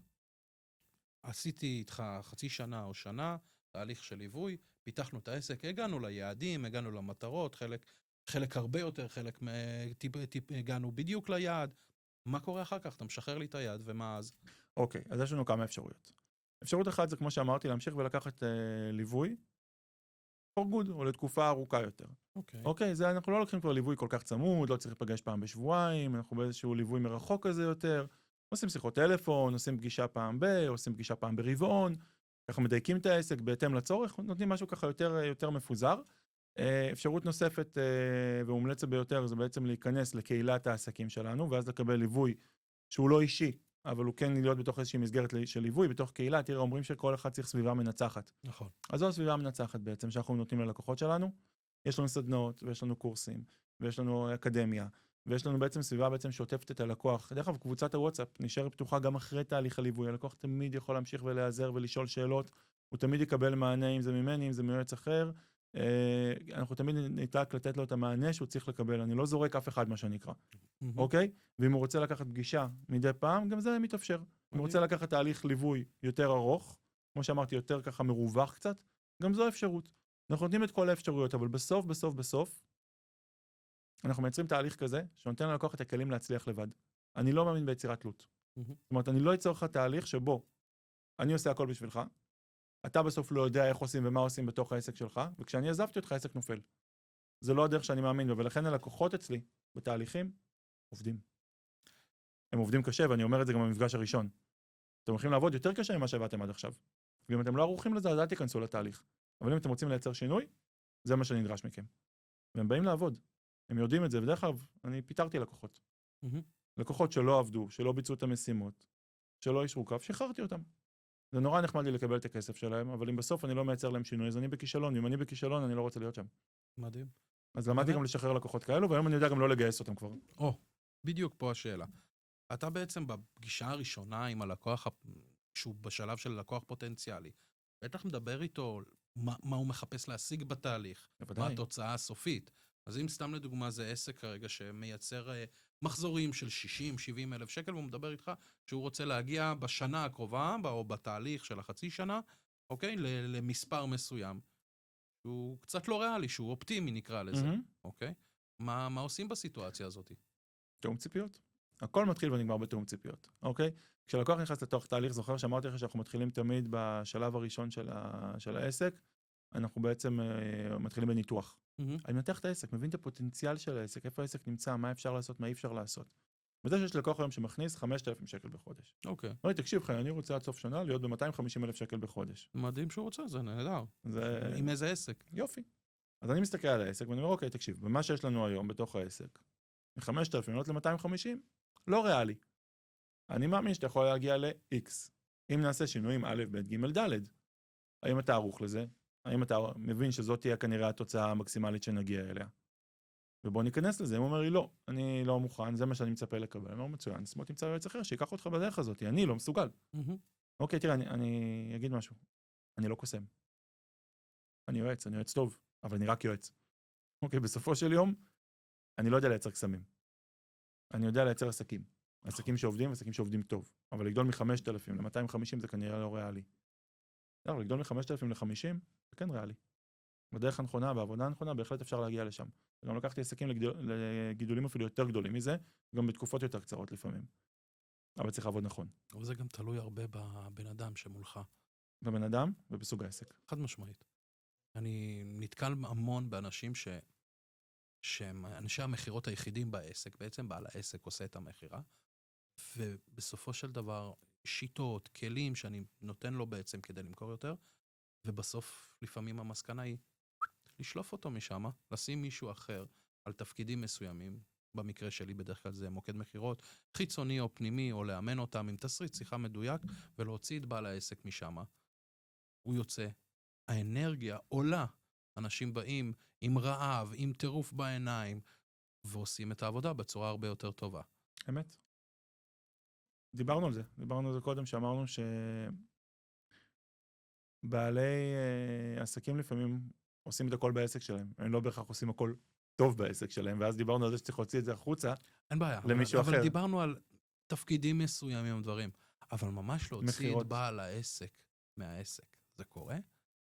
עשיתי איתך חצי שנה או שנה, תהליך של ליווי, פיתחנו את העסק, הגענו ליעדים, הגענו למטרות, חלק הרבה יותר, חלק הגענו בדיוק ליעד. מה קורה אחר כך? אתה משחרר לי את היד, ומה אז? אוקיי, אז יש לנו כמה אפשרויות. אפשרות אחת זה כמו שאמרתי, להמשיך ולקחת ליווי, for good, או לתקופה ארוכה יותר. אוקיי, זה אנחנו לא לוקחים כבר ליווי כל כך צמוד, לא צריך לפגש פעם בשבועיים, אנחנו באיזשהו ליווי מרחוק כזה יותר, עושים שיחות טלפון, עושים פגישה פעם עושים פגישה פעם ברבעון, אנחנו מדייקים את העסק בהתאם לצורך, נותנים משהו ככה יותר מפוזר. אפשרות נוספת ומומלצת ביותר זה בעצם להיכנס לקהילת העסקים שלנו, ואז לקבל ליווי שהוא לא אישי, אבל הוא כן להיות בתוך איזושהי מסגרת של ליווי, בתוך קהילה. תראה, אומרים שכל אחד צריך סביבה מנצחת. נכון. אז זו הסביבה המנצחת בעצם, שאנחנו נותנים ללקוחות שלנו. יש לנו סדנאות, ויש לנו קורסים, ויש לנו אקדמיה, ויש לנו בעצם סביבה בעצם שעוטפת את הלקוח. דרך אגב, קבוצת הוואטסאפ נשארת פתוחה גם אחרי תהליך הליווי. הלקוח תמיד יכול להמשיך ולהיעזר ולשאול שאלות. הוא תמיד יקבל מענה, אם זה ממני, אם זה מיועץ אחר. אנחנו תמיד נתעק לתת לו את המענה שהוא צריך לקבל, אני לא זורק אף אחד מה שנקרא, מהמם. אוקיי? ואם הוא רוצה לקחת פגישה מדי פעם, גם זה מתאפשר. אם הוא מדהים. רוצה לקחת תהליך ליווי יותר ארוך, כמו שאמרתי, יותר ככה מרווח קצת, גם זו אפשרות. אנחנו נותנים את כל האפשרויות, אבל בסוף, אנחנו מייצרים תהליך כזה, שנותן ללקוח את הכלים להצליח לבד. אני לא מאמין ביצירת תלות. מהמם. זאת אומרת, אני לא אצור לך תהליך שבו אני עושה הכל בשבילך, אתה בסוף לא יודע איך עושים ומה עושים בתוך העסק שלך, וכשאני עזבתי אותך, העסק נופל. זה לא הדרך שאני מאמין בה, ולכן הלקוחות אצלי, בתהליכים, עובדים. הם עובדים קשה, ואני אומר את זה גם במפגש הראשון. אתם הולכים לעבוד יותר קשה ממה שעבדתם עד עכשיו. ואם אתם לא ערוכים לזה, אז אל תיכנסו לתהליך. אבל אם אתם רוצים לייצר שינוי, זה מה שנדרש מכם. והם באים לעבוד. הם יודעים את זה, ודרך אגב, אני פיטרתי לקוחות. מהמם. לקוחות שלא עבדו, שלא ביצעו את המשימות, שלא אישרו קו, שחררתי אותם. זה נורא נחמד לי לקבל את הכסף שלהם, אבל אם בסוף אני לא מייצר להם שינוי, אז אני בכישלון, ואם אני בכישלון, אני לא רוצה להיות שם. מדהים. אז למדתי באמת? גם לשחרר לקוחות כאלו, והיום אני יודע גם לא לגייס אותם כבר. בדיוק פה השאלה. אתה בעצם בפגישה הראשונה עם הלקוח, שהוא בשלב של לקוח פוטנציאלי, בטח מדבר איתו מה הוא מחפש להשיג בתהליך, מה בוודאי. התוצאה הסופית. אז אם סתם לדוגמה זה עסק כרגע שמייצר מחזורים של 60-70 אלף שקל, והוא מדבר איתך שהוא רוצה להגיע בשנה הקרובה, או בתהליך של החצי שנה, אוקיי? למספר מסוים. שהוא קצת לא ריאלי, שהוא אופטימי נקרא לזה, מהמם. אוקיי? מה עושים בסיטואציה הזאת? תאום ציפיות. הכל מתחיל ונגמר בתאום ציפיות, אוקיי? כשלקוח נכנס לתוך תהליך, זוכר שאמרתי לך שאנחנו מתחילים תמיד בשלב הראשון של העסק, אנחנו בעצם מתחילים בניתוח. אני מנתח את העסק, מבין את הפוטנציאל של העסק, איפה העסק נמצא, מה אפשר לעשות, מה אי אפשר לעשות. וזה שיש לקוח היום שמכניס 5,000 שקל בחודש. אוקיי. לא, תקשיב, חי, אני רוצה עד סוף שנה להיות ב-250,000 שקל בחודש. מדהים שהוא רוצה, זה נהדר. זה עם איזה עסק? יופי. אז אני מסתכל על העסק ואני אומר, אוקיי, תקשיב, במה שיש לנו היום בתוך העסק, מ-5,000 לעלות ל-250, לא ריאלי. אני מאמין שאתה יכול להגיע ל-X. אם נעשה שינויים א', ב', ג', ד', האם אתה ערוך לזה? האם אתה מבין שזאת תהיה כנראה התוצאה המקסימלית שנגיע אליה? ובוא ניכנס לזה. הוא אומר לי, לא, אני לא מוכן, זה מה שאני מצפה לקבל. אני אומר, מצוין, אז בוא תמצא יועץ אחר שיקח אותך בדרך הזאת, אני לא מסוגל. אוקיי, תראה, אני אגיד משהו. אני לא קוסם. אני יועץ טוב, אבל אני רק יועץ. אוקיי, בסופו של יום, אני לא יודע לייצר קסמים. אני יודע לייצר עסקים. עסקים שעובדים, עסקים שעובדים טוב. אבל לגדול מ-5,000 ל-250 זה כנראה לא ריאלי. אבל לגדול מ-5,000 ל-50 זה כן ריאלי. בדרך הנכונה, בעבודה הנכונה, בהחלט אפשר להגיע לשם. וגם לקחתי עסקים לגידולים אפילו יותר גדולים מזה, גם בתקופות יותר קצרות לפעמים. אבל צריך לעבוד נכון. אבל זה גם תלוי הרבה בבן אדם שמולך. בבן אדם ובסוג העסק. חד משמעית. אני נתקל המון באנשים שהם אנשי המחירות היחידים בעסק, בעצם בעל העסק עושה את המחירה, ובסופו של דבר שיטות, כלים שאני נותן לו בעצם כדי למכור יותר, ובסוף לפעמים המסקנה היא לשלוף אותו משם, לשים מישהו אחר על תפקידים מסוימים, במקרה שלי בדרך כלל זה מוקד מחירות, חיצוני או פנימי, או לאמן אותם עם תסריט שיחה מדויק, ולהוציא את בעל העסק משם. הוא יוצא, האנרגיה עולה, אנשים באים עם רעב, עם טירוף בעיניים, ועושים את העבודה בצורה הרבה יותר טובה. אמת. דיברנו על זה קודם, שאמרנו שבעלי עסקים לפעמים עושים את הכל בעסק שלהם, הם לא בהכרח עושים הכל טוב בעסק שלהם, ואז דיברנו על זה שצריך להוציא את זה החוצה. אין בעיה, למישהו אחר. אבל דיברנו על תפקידים מסוימים דברים, אבל ממש להוציא מחירות. את בעל העסק מהעסק, זה קורה?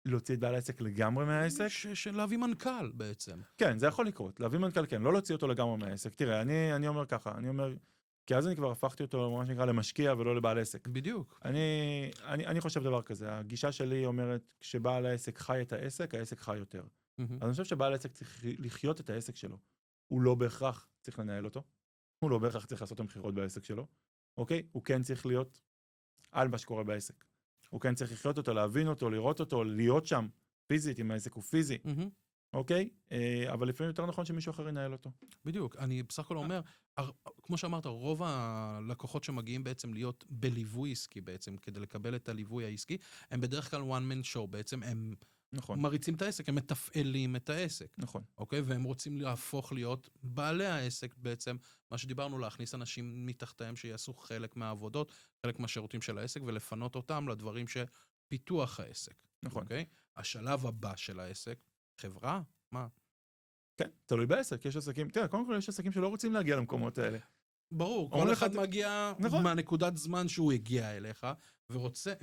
להוציא את בעל העסק לגמרי מהעסק? להביא מנכ"ל בעצם. כן, זה יכול לקרות, להביא מנכ"ל כן, לא להוציא אותו לגמרי מהעסק. תראה, אני אומר ככה, אני אומר, כי אז אני כבר הפכתי אותו, מה שנקרא, למשקיע ולא לבעל עסק. בדיוק. אני חושב דבר כזה, הגישה שלי אומרת, כשבעל העסק חי את העסק, העסק חי יותר. אז אני חושב שבעל העסק צריך לחיות את העסק שלו. הוא לא בהכרח צריך לנהל אותו, הוא לא בהכרח צריך לעשות את המחירות בעסק שלו, אוקיי? הוא כן צריך להיות על מה שקורה בעסק. הוא כן צריך לחיות אותו, להבין אותו, לראות אותו, להיות שם פיזית, אם העסק הוא פיזי, אוקיי? אבל לפעמים יותר נכון שמישהו אחר ינהל אותו. בדיוק, אני בסך הכל אומר, כמו שאמרת, רוב הלקוחות שמגיעים בעצם להיות בליווי עסקי בעצם, כדי לקבל את הליווי העסקי, הם בדרך כלל one man show, בעצם הם נכון. מריצים את העסק, הם מתפעלים את העסק. נכון. אוקיי? והם רוצים להפוך להיות בעלי העסק בעצם, מה שדיברנו, להכניס אנשים מתחתיהם שיעשו חלק מהעבודות, חלק מהשירותים של העסק, ולפנות אותם לדברים שפיתוח העסק. נכון. אוקיי? השלב הבא של העסק, חברה? מה? כן, תלוי בעסק, יש עסקים, תראה, קודם כל יש עסקים שלא רוצים להגיע למקומות האלה. ברור, אומרים כל לך, אחד מגיע נכון. מהנקודת זמן שהוא הגיע אליך, ורוצה,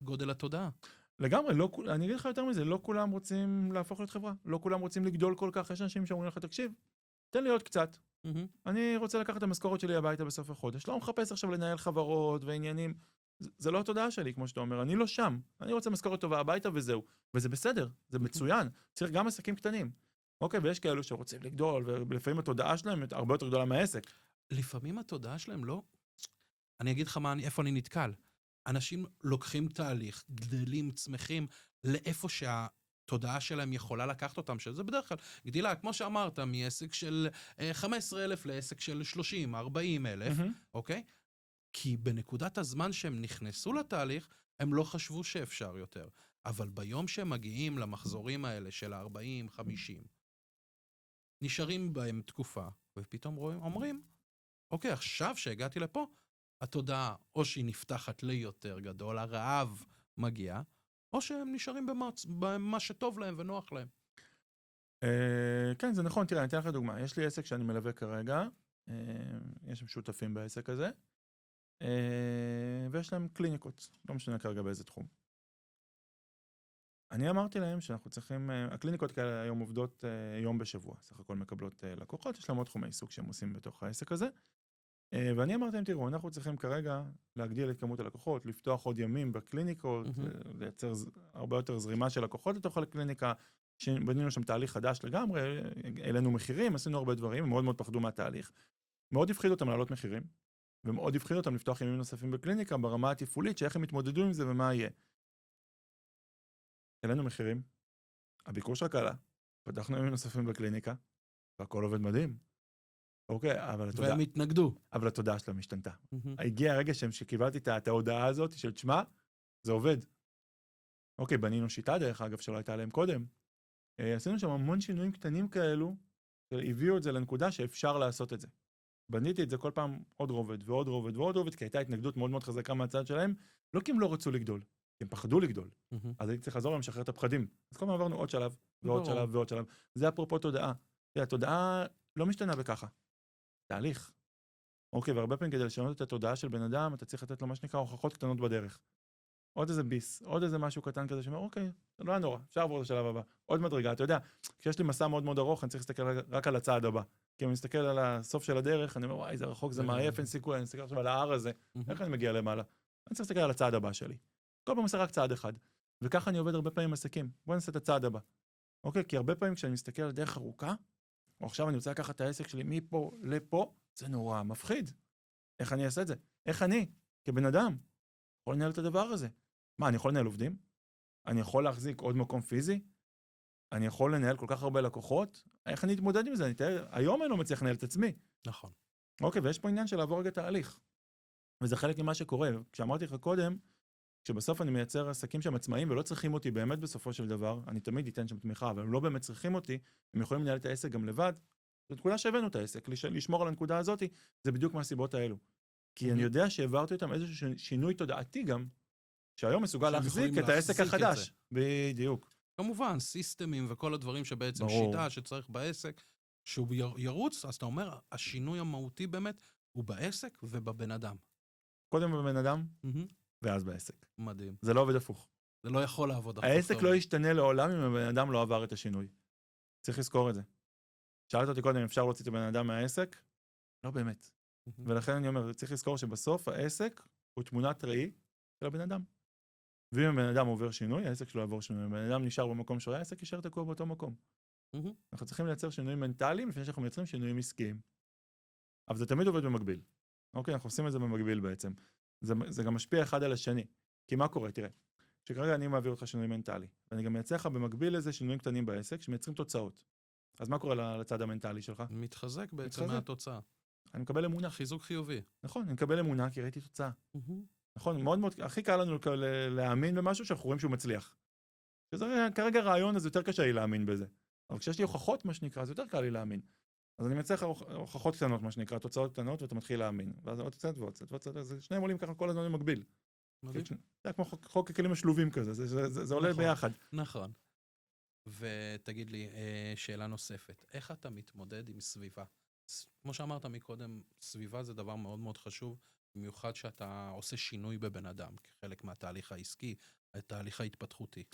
גודל התודעה. לגמרי, אני אגיד לך יותר מזה, לא כולם רוצים להפוך להיות חברה, לא כולם רוצים לגדול כל כך, יש אנשים שאומרים לך, תקשיב, תן לי עוד קצת, אני רוצה לקחת את המשכורת שלי הביתה בסוף החודש, לא מחפש עכשיו לנהל חברות ועניינים, זה לא התודעה שלי, כמו שאתה אומר, אני לא שם, אני רוצה משכורת טובה הביתה וזהו, וזה בסדר, זה מצוין, צריך גם עסקים קטנים. אוקיי, ויש כאלו שרוצים לגדול, ולפעמים התודעה שלהם הרבה יותר גדולה מהעסק. לפעמים התודעה שלהם לא... אני אגיד לך איפה אני נתקל. אנשים לוקחים תהליך, גדלים, צמחים, לאיפה שהתודעה שלהם יכולה לקחת אותם, שזה בדרך כלל גדילה, כמו שאמרת, מעסק של 15,000 לעסק של 30, 40,000, אוקיי? כי בנקודת הזמן שהם נכנסו לתהליך, הם לא חשבו שאפשר יותר. אבל ביום שהם מגיעים למחזורים האלה של 40, 50, נשארים בהם תקופה, ופתאום אומרים, אוקיי, עכשיו שהגעתי לפה, התודעה או שהיא נפתחת לי יותר גדול, הרעב מגיע, או שהם נשארים במה שטוב להם ונוח להם. כן, זה נכון, תראה, אני אתן לך דוגמה. יש לי עסק שאני מלווה כרגע, יש שם שותפים בעסק הזה, ויש להם קליניקות, לא משנה כרגע באיזה תחום. אני אמרתי להם שאנחנו צריכים, הקליניקות כאלה היום עובדות יום בשבוע, סך הכל מקבלות לקוחות, יש להם עוד תחומי עיסוק שהם עושים בתוך העסק הזה, ואני אמרתי להם, תראו, אנחנו צריכים כרגע להגדיל את כמות הלקוחות, לפתוח עוד ימים בקליניקות, לייצר הרבה יותר זרימה של לקוחות לתוך הקליניקה, שבנינו שם תהליך חדש לגמרי, העלינו מחירים, עשינו הרבה דברים, הם מאוד מאוד פחדו מהתהליך. מאוד הפחיד אותם לעלות מחירים, ומאוד הפחיד אותם לפתוח ימים נוספים בקליניקה, ברמה התפעולית, שאיך הם יתמודדו עם זה ומה יהיה. העלינו מחירים, הביקור שלך עלה, פתחנו ימים נוספים בקליניקה, והכל עובד מדהים. אוקיי, אבל התודעה... והם התנגדו. אבל התודעה שלהם השתנתה. הגיע הרגע שקיבלתי את ההודעה הזאת של תשמע, זה עובד. אוקיי, בנינו שיטה דרך אגב שלא הייתה להם קודם. עשינו שם המון שינויים קטנים כאלו, שהביאו את זה לנקודה שאפשר לעשות את זה. בניתי את זה כל פעם עוד רובד ועוד רובד ועוד רובד, כי הייתה התנגדות מאוד מאוד חזקה מהצד שלהם, לא כי הם לא רצו לגדול, כי הם פחדו לגדול. אז הייתי צריך לעזור להם לשחרר את הפחדים. אז כל פעם עברנו עוד שלב, ועוד שלב, ועוד שלב. זה אפרופו תודעה. התודעה לא משתנה בככה. תהליך. אוקיי, והרבה פעמים כדי לשנות את התודעה של בן אדם, אתה צריך לתת לו מה שנקרא הוכחות קטנות בדרך. עוד איזה ביס, עוד איזה משהו קטן כזה שאומר, אוקיי, זה לא היה נורא, אפשר לעבור לשלב הבא. עוד מדרגה, אתה יודע, כשיש לי מסע מאוד מאוד ארוך, אני צריך להסתכל רק על הצעד הבא. כי אם אני מסתכל על הסוף של הדרך, אני אומר, וואי, זה רחוק, זה מעייף, אין סיכוי, אני מסתכל עכשיו על ההר הזה, איך אני מגיע למעלה? אני צריך להסתכל על הצעד הבא שלי. כל פעם עושה רק צעד אחד. וככה אני עובד הרבה פעמים עם עסקים. בוא נעשה את הצעד הבא. אוקיי, כי הרבה פעמים כשאני מסתכל על דרך ארוכה, או עכשיו אני רוצה לקחת את העסק שלי מפה לפה, זה נורא מפחיד. איך אני אעשה את זה? איך אני, כבן אדם, יכול לנהל את הדבר הזה? מה, אני יכול לנהל עובדים? אני יכול להחזיק עוד מקום פיזי? אני יכול לנהל כל כך הרבה לקוחות? איך אני אתמודד עם זה? היום אני לא מצליח לנהל את עצמי. נכון. אוקיי, ויש פה עניין של לעבור רגע תהליך. וזה חלק ממה שקורה. כשאמרתי לך קודם, כשבסוף אני מייצר עסקים שהם עצמאים ולא צריכים אותי באמת בסופו של דבר, אני תמיד אתן שם תמיכה, אבל הם לא באמת צריכים אותי, הם יכולים לנהל את העסק גם לבד. זו נקודה שהבאנו את העסק, לשמור על הנקודה הזאת, זה בדיוק מהסיבות האלו. כי אני יודע שהעברתי אותם איזשהו שינוי תודעתי גם, שהיום מסוגל להחזיק את העסק החדש. בדיוק. כמובן, סיסטמים וכל הדברים שבעצם שיטה שצריך בעסק, שהוא ירוץ, אז אתה אומר, השינוי המהותי באמת הוא בעסק ובבן אדם. קודם בבן אדם, ואז בעסק. מדהים. זה לא עובד הפוך. זה לא יכול לעבוד הפוך. העסק לא ישתנה לעולם אם הבן אדם לא עבר את השינוי. צריך לזכור את זה. שאלת אותי קודם אם אפשר להוציא את הבן אדם מהעסק? לא באמת. ולכן אני אומר, צריך לזכור שבסוף העסק הוא תמונת ראי של הבן אדם. ואם הבן אדם עובר שינוי, העסק שלו יעבור שינוי. הבן אדם נשאר במקום שלו, העסק יישאר תקוע באותו מקום. אנחנו צריכים לייצר שינויים מנטליים לפני שאנחנו מייצרים שינויים עסקיים. אבל זה תמיד עובד במקביל. אוקיי, אנחנו עושים את זה במקביל בעצם. זה גם משפיע אחד על השני. כי מה קורה? תראה, שכרגע אני מעביר אותך שינוי מנטלי, ואני גם מייצר לך במקביל לזה שינויים קטנים בעסק שמייצרים תוצאות. אז מה קורה לצד המנטלי שלך? מתחזק בעצם מהתוצאה. אני מקבל אמונה. חיזוק חיובי. נכון, אני מקבל אמונה כי ראיתי תוצאה. נכון, מאוד מאוד, הכי קל לנו להאמין במשהו שאנחנו רואים שהוא מצליח. שזה כרגע רעיון, אז יותר קשה לי להאמין בזה. אבל כשיש לי הוכחות, מה שנקרא, זה יותר קל לי להאמין. אז אני מייצר לך הוכחות קטנות, מה שנקרא, תוצאות קטנות, ואתה מתחיל להאמין. ואז עוד קצת ועוד קצת ועוד קצת, אז שניהם עולים ככה כל הזמן במקביל. זה כמו חוק הכלים השלובים כזה, זה עולה ביחד. נכון. ותגיד לי, שאלה נוספת, איך אתה מתמודד עם סביבה? כמו שאמרת מקודם, סביבה זה דבר מאוד מאוד חשוב, במיוחד שאתה עושה שינוי בבן אדם, כחלק מהתהליך העסקי, התהליך ההתפתחותי.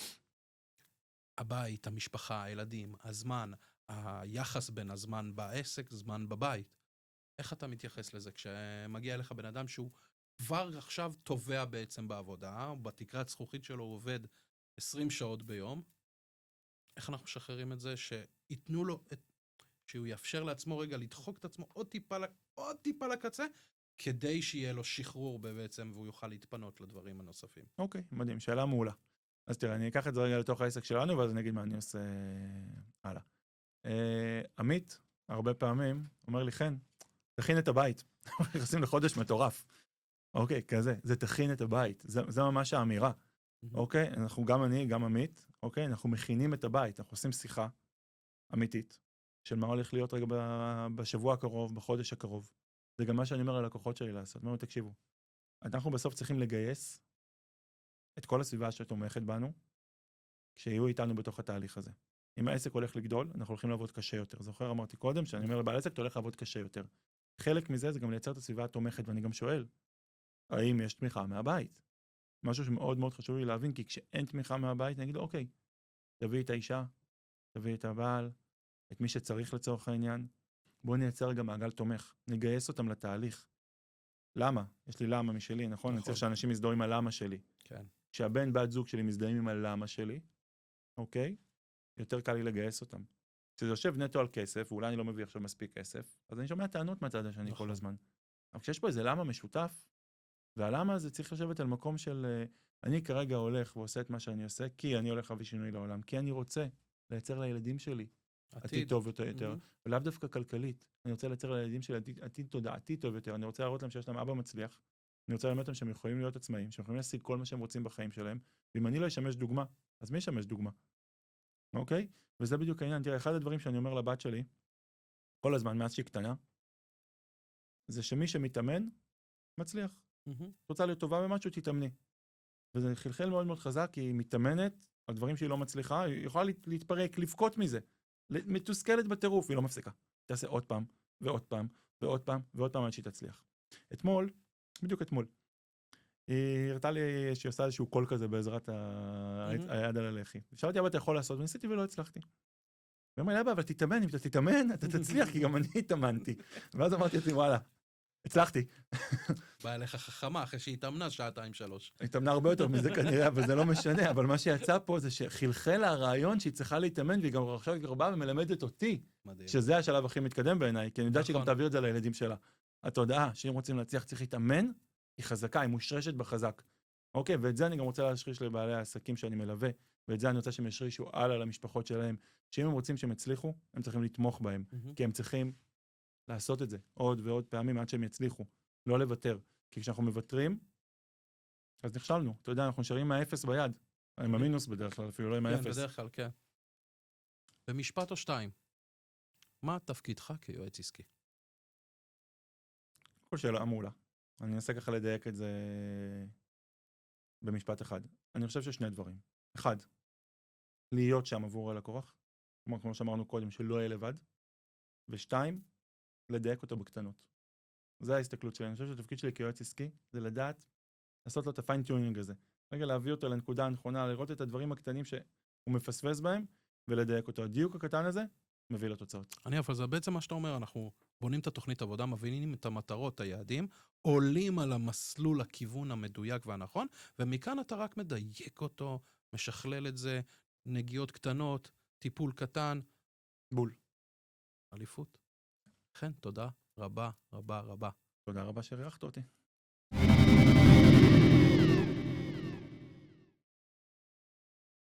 הבית, המשפחה, הילדים, הזמן, היחס בין הזמן בעסק, זמן בבית. איך אתה מתייחס לזה כשמגיע אליך בן אדם שהוא כבר עכשיו תובע בעצם בעבודה, בתקרת זכוכית שלו הוא עובד 20 שעות ביום, איך אנחנו משחררים את זה שיתנו לו, שהוא יאפשר לעצמו רגע לדחוק את עצמו עוד טיפה לקצה, כדי שיהיה לו שחרור בעצם והוא יוכל להתפנות לדברים הנוספים. אוקיי, מדהים, שאלה מעולה. אז תראה, אני אקח את זה רגע לתוך העסק שלנו, ואז אני אגיד מה אני עושה הלאה. עמית, הרבה פעמים, אומר לי, חן, תכין את הבית. נכנסים לחודש מטורף. אוקיי, כזה, זה תכין את הבית. זה ממש האמירה. אוקיי, אנחנו גם אני, גם עמית, אוקיי, אנחנו מכינים את הבית, אנחנו עושים שיחה אמיתית, של מה הולך להיות רגע בשבוע הקרוב, בחודש הקרוב. זה גם מה שאני אומר ללקוחות שלי לעשות. אומר, תקשיבו, אנחנו בסוף צריכים לגייס את כל הסביבה שתומכת בנו, כשיהיו איתנו בתוך התהליך הזה. אם העסק הולך לגדול, אנחנו הולכים לעבוד קשה יותר. זוכר, אמרתי קודם, שאני אומר לבעל עסק, אתה הולך לעבוד קשה יותר. חלק מזה זה גם לייצר את הסביבה התומכת, ואני גם שואל, האם יש תמיכה מהבית? משהו שמאוד מאוד חשוב לי להבין, כי כשאין תמיכה מהבית, אני אגיד לו, אוקיי, תביא את האישה, תביא את הבעל, את מי שצריך לצורך העניין, בואו נייצר גם מעגל תומך, נגייס אותם לתהליך. למה? יש לי למה משלי, נכון? אני צריך שאנשים יזדהו עם הלמה שלי. כן. כשהבן בת זוג שלי מזדהים עם הלמה שלי, אוקיי? יותר קל לי לגייס אותם. כשזה יושב נטו על כסף, ואולי אני לא מביא עכשיו מספיק כסף, אז אני שומע טענות מהצד השני כל הזמן. אבל כשיש פה איזה למה משותף, והלמה הזה צריך לשבת על מקום של אני כרגע הולך ועושה את מה שאני עושה, כי אני הולך להביא שינוי לעולם, כי אני רוצה לייצר לילדים שלי עתיד טוב יותר, ולאו דווקא כלכלית. אני רוצה לייצר לילדים שלי עתיד תודעתי טוב יותר, אני רוצה להראות להם שיש להם אבא מצליח, אני רוצה ללמד אותם שהם יכולים להיות עצמאים, שהם יכולים להשיג כל מה שהם רוצים בחיים שלהם, ואם אני לא אשמש דוגמה, אז מי ישמש דוגמה? אוקיי? וזה בדיוק העניין. תראה, אחד הדברים שאני אומר לבת שלי, כל הזמן, מאז שהיא קטנה, זה שמי שמתאמן, מצליח. רוצה להיות טובה במשהו, תתאמני. וזה חלחל מאוד מאוד חזק, כי היא מתאמנת על דברים שהיא לא מצליחה, היא יכולה להתפרק, לבכות מזה. מתוסכלת בטירוף, היא לא מפסיקה. תעשה עוד פעם, ועוד פעם, ועוד פעם, ועוד פעם עד שהיא תצליח. אתמול, בדיוק אתמול, היא הראתה לי שהיא עושה איזשהו קול כזה בעזרת היד על הלחי. שאלתי, אבל אתה יכול לעשות, וניסיתי ולא הצלחתי. ואמר לי, אבא, אבל תתאמן, אם אתה תתאמן, אתה תצליח, כי גם אני התאמנתי. ואז אמרתי לי, וואלה, הצלחתי. באה אליך חכמה אחרי שהיא התאמנה 2-3 שעות. היא התאמנה הרבה יותר מזה כנראה, אבל זה לא משנה. אבל מה שיצא פה זה שחלחל לה הרעיון שהיא צריכה להתאמן, והיא גם עכשיו גרבה ומלמדת אותי, שזה השלב הכי מתקדם בעיניי, כי אני יודע שהיא גם תעביר את זה לילדים שלה. התודעה שאם רוצים להצליח צריך להתאמן, היא חזקה, היא מושרשת בחזק. אוקיי, ואת זה אני גם רוצה להשריש לבעלי העסקים שאני מלווה, ואת זה אני רוצה שהם ישרישו הלאה למשפחות שלהם, שאם הם רוצים שהם יצליחו, הם צריכים לתמוך בהם, כי הם צריכים לעשות את זה עוד ועוד פעמים עד שהם יצליחו, לא לוותר. כי כשאנחנו מוותרים, אז נכשלנו. אתה יודע, אנחנו נשארים עם האפס ביד, עם המינוס בדרך כלל, אפילו לא עם האפס. כן, בדרך כלל, כן. במשפט או 2, מה תפקידך כיועץ עסקי? כל שאלה מעולה. אני אנסה ככה לדייק את זה במשפט אחד. אני חושב ששני דברים. אחד, להיות שם עבור הלקוח, כמו שאמרנו קודם, שלא יהיה לבד. ושתיים, לדייק אותו בקטנות. זו ההסתכלות שלי. אני חושב שהתפקיד שלי כיועץ עסקי, זה לדעת, לעשות לו את הפיינטיונינג הזה. רגע להביא אותו לנקודה הנכונה, לראות את הדברים הקטנים שהוא מפספס בהם, ולדייק אותו. הדיוק הקטן הזה, מביא לתוצאות. אבל זה בעצם מה שאתה אומר, אנחנו בונים את התוכנית עבודה, מבינים את המטרות, היעדים, עולים על המסלול, הכיוון המדויק והנכון, ומכאן אתה רק מדייק אותו, משכלל את זה, נגיעות קטנות, טיפול קטן. בול. אליפות. כן, תודה רבה, רבה, רבה. תודה רבה שהריחת אותי.